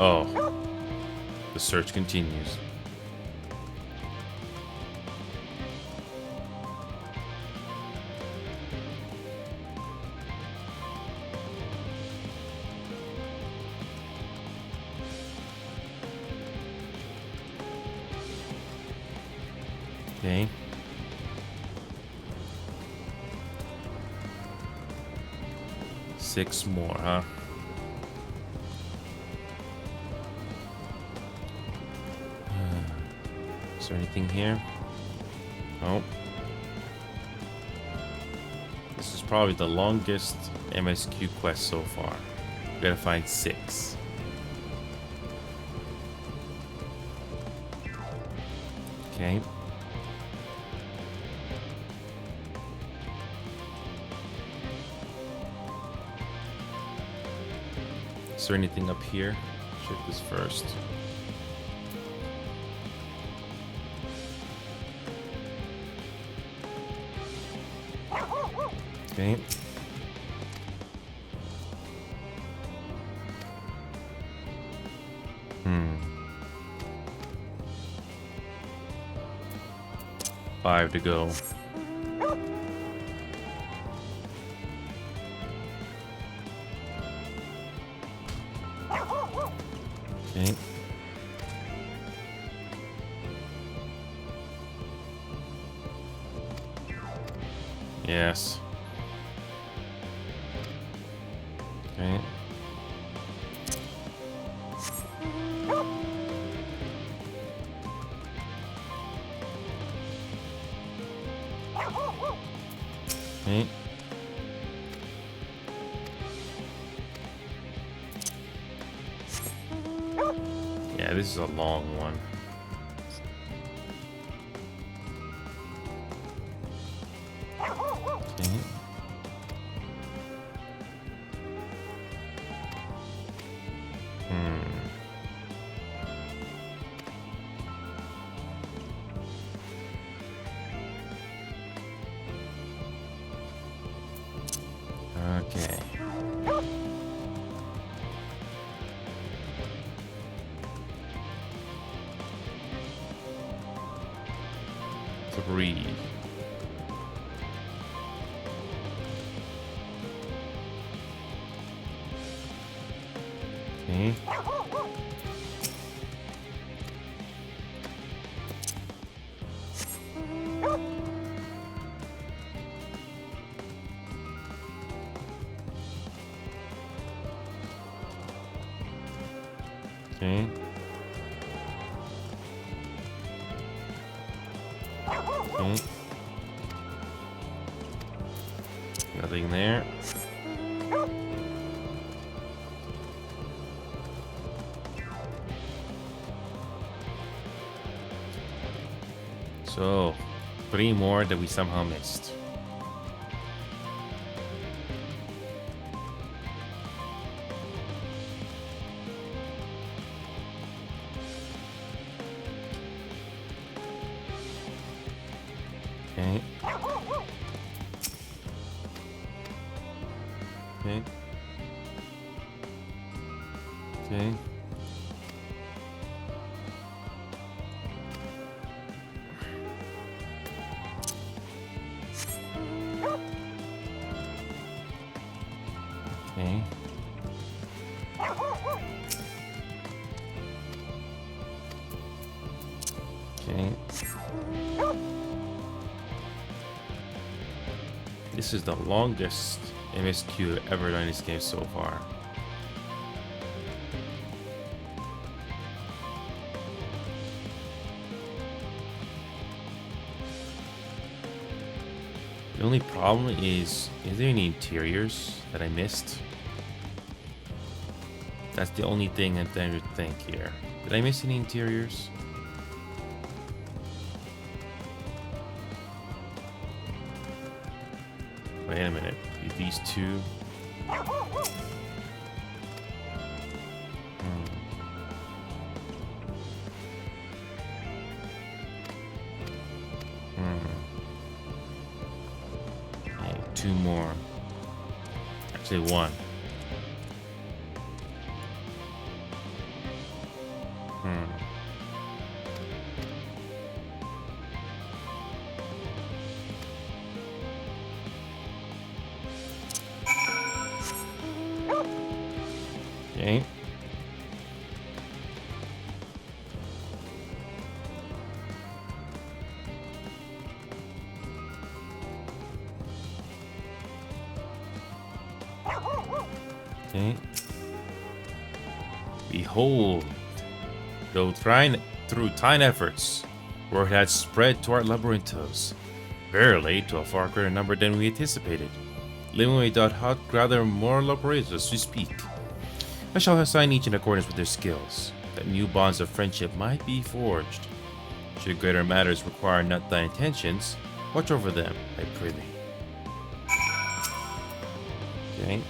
Oh. The search continues. Okay. Six more, huh? Is there anything here? Oh. This is probably the longest MSQ quest so far. We gotta find 6. Okay. Is there anything up here? Check this first. Okay. Hmm. 5 to go. Okay. Yes. Okay. Okay. Yeah, this is a long one. Okay. Okay. Three. Okay. Okay. Okay. Nothing there. So, 3 more that we somehow missed. Okay. Okay. Okay. Okay. This is the longest MSQ ever done in this game so far. The only problem is there any interiors that I missed? That's the only thing that I would think here. Did I miss any interiors? Wait a minute. These two. Okay, two more. Actually, one. Okay. Okay. Behold, though through time efforts, word had spread to our labyrinthos, verily to a far greater number than we anticipated. Limue doth gather more labyrinthos as we speak. I shall assign each in accordance with their skills, that new bonds of friendship might be forged. Should greater matters require not thine intentions, watch over them, I pray thee. Okay.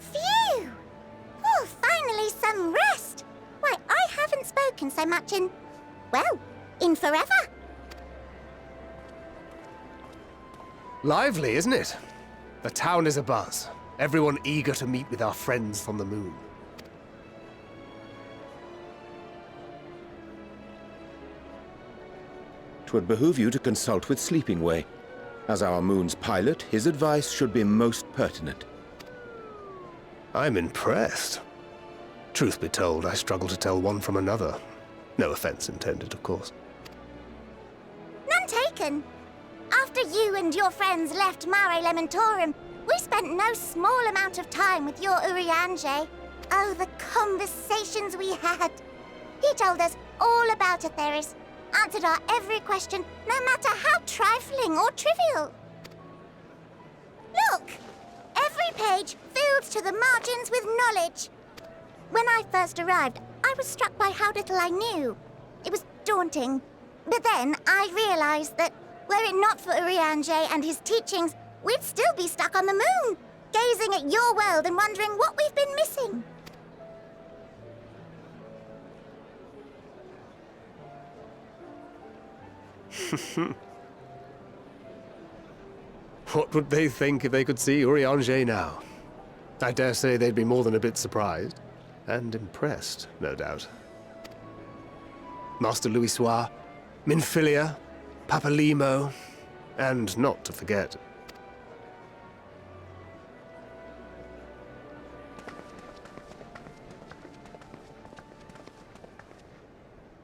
Phew! Oh, finally some rest! Why, I haven't spoken so much in... well, in forever. Lively, isn't it? The town is abuzz. Everyone eager to meet with our friends from the moon. 'Twould behoove you to consult with Sleeping Way. As our moon's pilot, his advice should be most pertinent. I'm impressed. Truth be told, I struggle to tell one from another. No offense intended, of course. None taken. After you and your friends left Mare Elementorum, we spent no small amount of time with your Urianger. Oh, the conversations we had. He told us all about Atheris, answered our every question, no matter how trifling or trivial. Look! Every page filled to the margins with knowledge. When I first arrived, I was struck by how little I knew. It was daunting. But then I realized that, were it not for Urianger and his teachings, we'd still be stuck on the moon, gazing at your world and wondering what we've been missing. What would they think if they could see Urianger now? I dare say they'd be more than a bit surprised. And impressed, no doubt. Master Louisoix, Minfilia, Papalimo, and not to forget...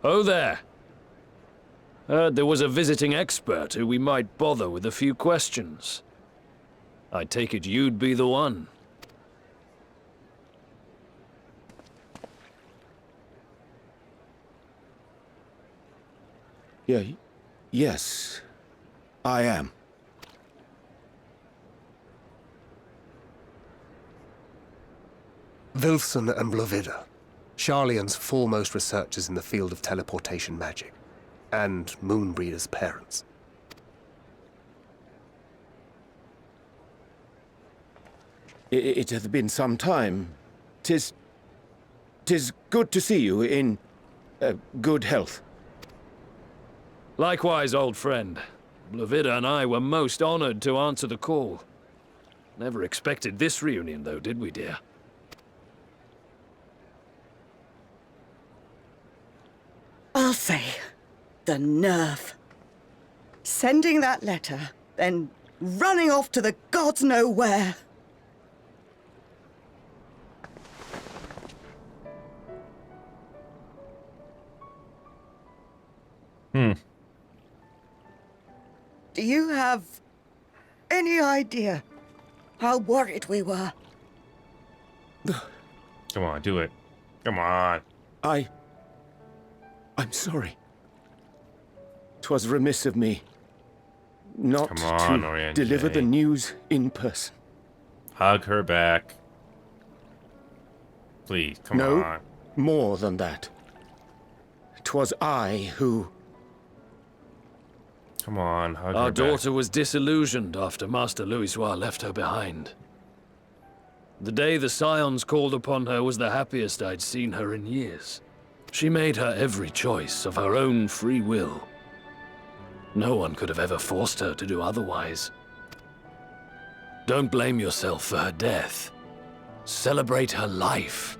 Oh there. Heard there was a visiting expert who we might bother with a few questions. I take it you'd be the one. Yes, I am. Vilfson and Blovida, Sharlayan's foremost researchers in the field of teleportation magic, and Moonbreeder's parents. It hath been some time. 'Tis good to see you in good health. Likewise, old friend. Blovida and I were most honored to answer the call. Never expected this reunion, though, did we, dear? I'll say, the nerve. Sending that letter, then running off to the gods know where. Do you have any idea how worried we were? Come on, do it. Come on. I'm sorry. 'Twas remiss of me not Come on, to Oriange. deliver the news in person. Hug her back. Please, come on. No, more than that. 'Twas I who... Come on, hug Our her daughter was disillusioned after Master Louisoix left her behind. The day the Scions called upon her was the happiest I'd seen her in years. She made her every choice of her own free will. No one could have ever forced her to do otherwise. Don't blame yourself for her death. Celebrate her life.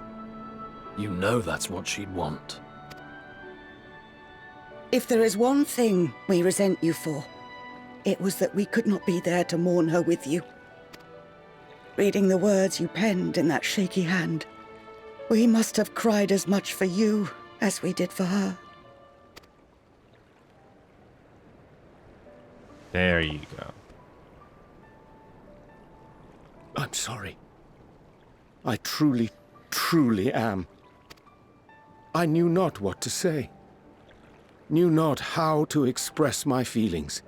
You know that's what she'd want. If there is one thing we resent you for, it was that we could not be there to mourn her with you. Reading the words you penned in that shaky hand, we must have cried as much for you as we did for her. There you go. I'm sorry. I truly, truly am. I knew not what to say. Knew not how to express my feelings.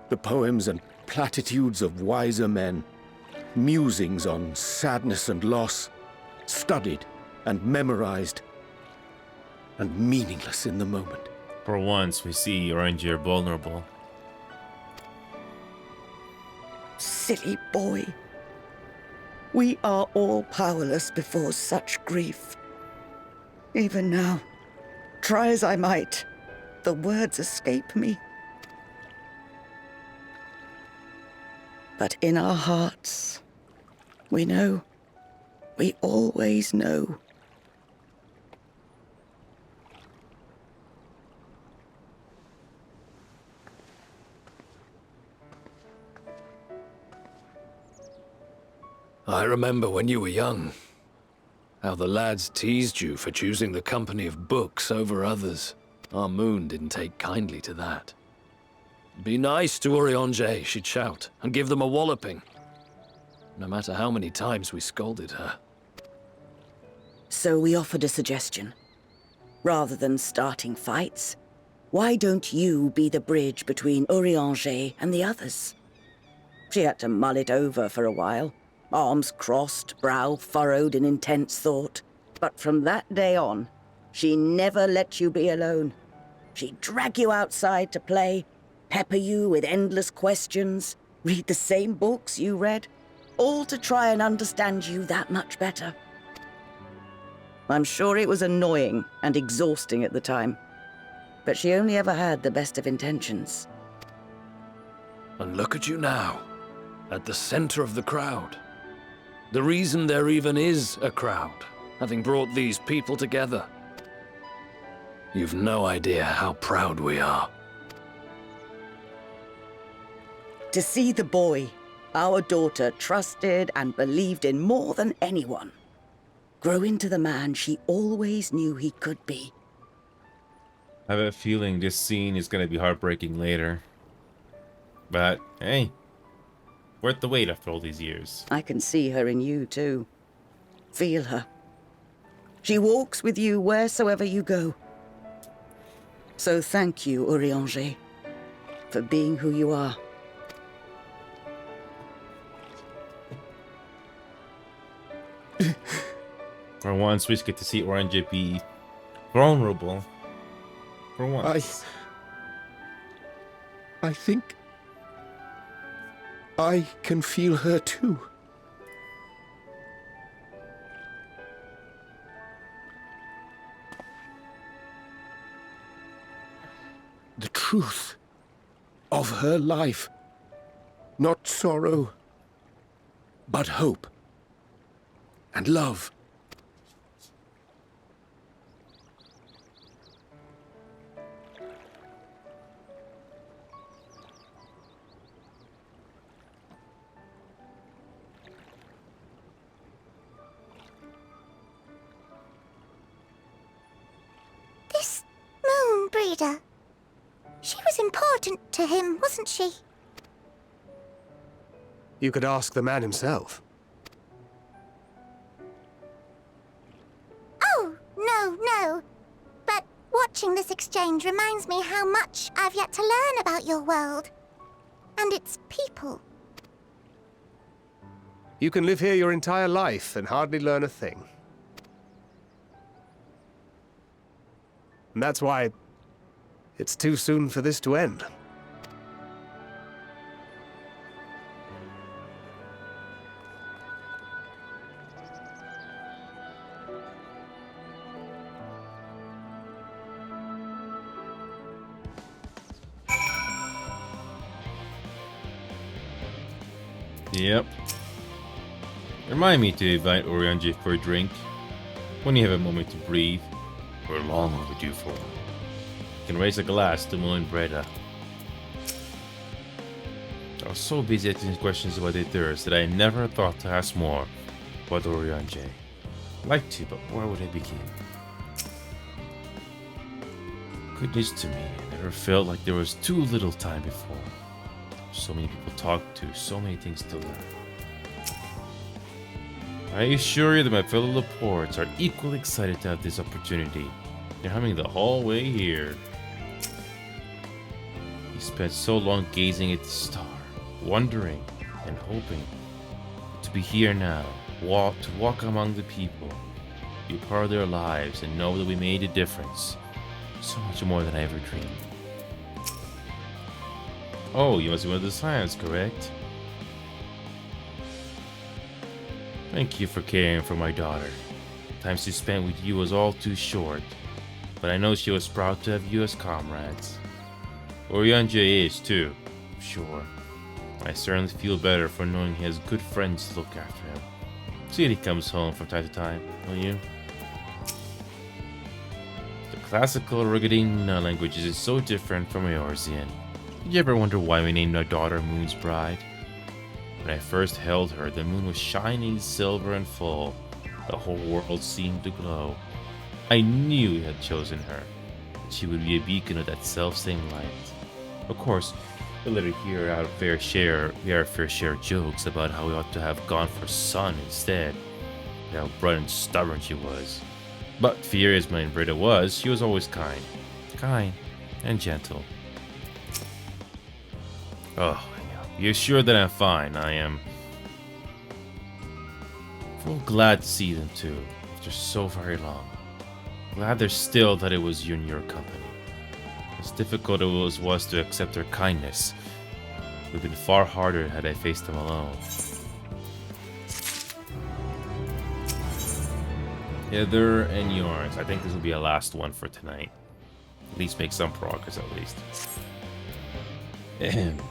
The poems and platitudes of wiser men, musings on sadness and loss, studied and memorized, and meaningless in the moment. For once, we see Oranger vulnerable. Silly boy. We are all powerless before such grief. Even now, try as I might, the words escape me. But in our hearts, we know, we always know. I remember when you were young, how the lads teased you for choosing the company of books over others. Our moon didn't take kindly to that. Be nice to Oriange, she'd shout, and give them a walloping. No matter how many times we scolded her. So we offered a suggestion. Rather than starting fights, why don't you be the bridge between Oriange and the others? She had to mull it over for a while. Arms crossed, brow furrowed in intense thought. But from that day on, she never let you be alone. She'd drag you outside to play, pepper you with endless questions, read the same books you read, all to try and understand you that much better. I'm sure it was annoying and exhausting at the time, but she only ever had the best of intentions. And look at you now, at the center of the crowd. The reason there even is a crowd, having brought these people together. You've no idea how proud we are. To see the boy our daughter trusted and believed in more than anyone grow into the man she always knew he could be. I have a feeling this scene is going to be heartbreaking later. But, hey, worth the wait after all these years. I can see her in you, too. Feel her. She walks with you wheresoever you go. So thank you, Oriange, for being who you are. For once, we just get to see Orange be vulnerable. For once. I think I can feel her too. The truth of her life. Not sorrow, but hope and love. This moon breeder. She was important to him, wasn't she? You could ask the man himself. Oh, no. But watching this exchange reminds me how much I've yet to learn about your world. And its people. You can live here your entire life and hardly learn a thing. And that's why it's too soon for this to end. Yep. Remind me to invite Urianger for a drink when you have a moment to breathe. We're long overdue for one. You can raise a glass to Moon Breda. I was so busy asking questions about the thirst that I never thought to ask more about Urianger. I'd like to, but where would I begin? Goodness to me, I never felt like there was too little time before. So many people to talk to, so many things to learn. I assure you that my fellow Laportes are equally excited to have this opportunity. They're humming the whole way here. He spent so long gazing at the star, wondering and hoping to be here now, to walk among the people, be a part of their lives, and know that we made a difference. So much more than I ever dreamed. Oh, you must be one of the Scions, correct? Thank you for caring for my daughter. The time she spent with you was all too short, but I know she was proud to have you as comrades. Urianger is too, I'm sure. I certainly feel better for knowing he has good friends to look after him. See that he comes home from time to time, don't you? The classical Rigadina languages is so different from Eorzean. Did you ever wonder why we named our daughter Moon's Bride? When I first held her, the moon was shining silver and full. The whole world seemed to glow. I knew we had chosen her. That she would be a beacon of that self-same light. Of course, we let her hear our fair share of jokes about how we ought to have gone for Sun instead. And how bright and stubborn she was. But fierce as my Breda was, she was always kind. Kind and gentle. Oh, you're sure that I'm fine. I am full glad to see them too, after so very long. Glad there's still that it was you and your company. As difficult it was to accept their kindness, it would have been far harder had I faced them alone. Hither and yours. I think this will be a last one for tonight. At least make some progress at least.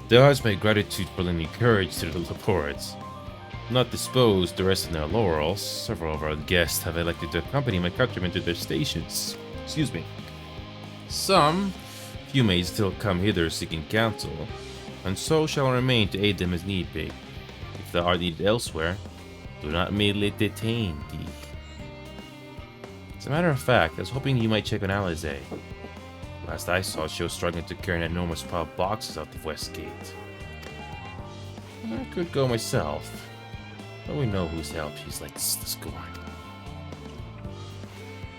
Thus my gratitude for lending courage to the Laportes. Not disposed to rest on their laurels, several of our guests have elected to accompany my countrymen to their stations. Excuse me. Few may still come hither seeking counsel, and so shall remain to aid them as need be. If thou art needed elsewhere, do not immediately detain thee. As a matter of fact, I was hoping you might check on Alize. Last I saw, she was struggling to carry an enormous pile of boxes out the west gate. I could go myself, but we know whose help she's like to scorn.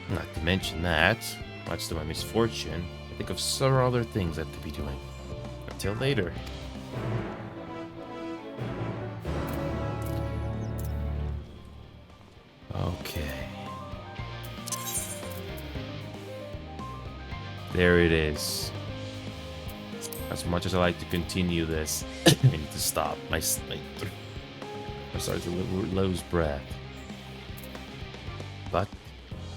Not to mention that, much to my misfortune, I think of several other things I could be doing. Until later. Okay. There it is. As much as I like to continue this, I need to stop. I'm sorry to lose breath. But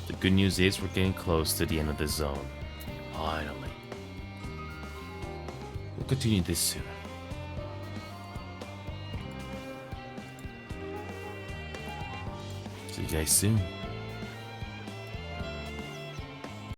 the good news is we're getting close to the end of the zone. Finally. We'll continue this soon. See you guys soon.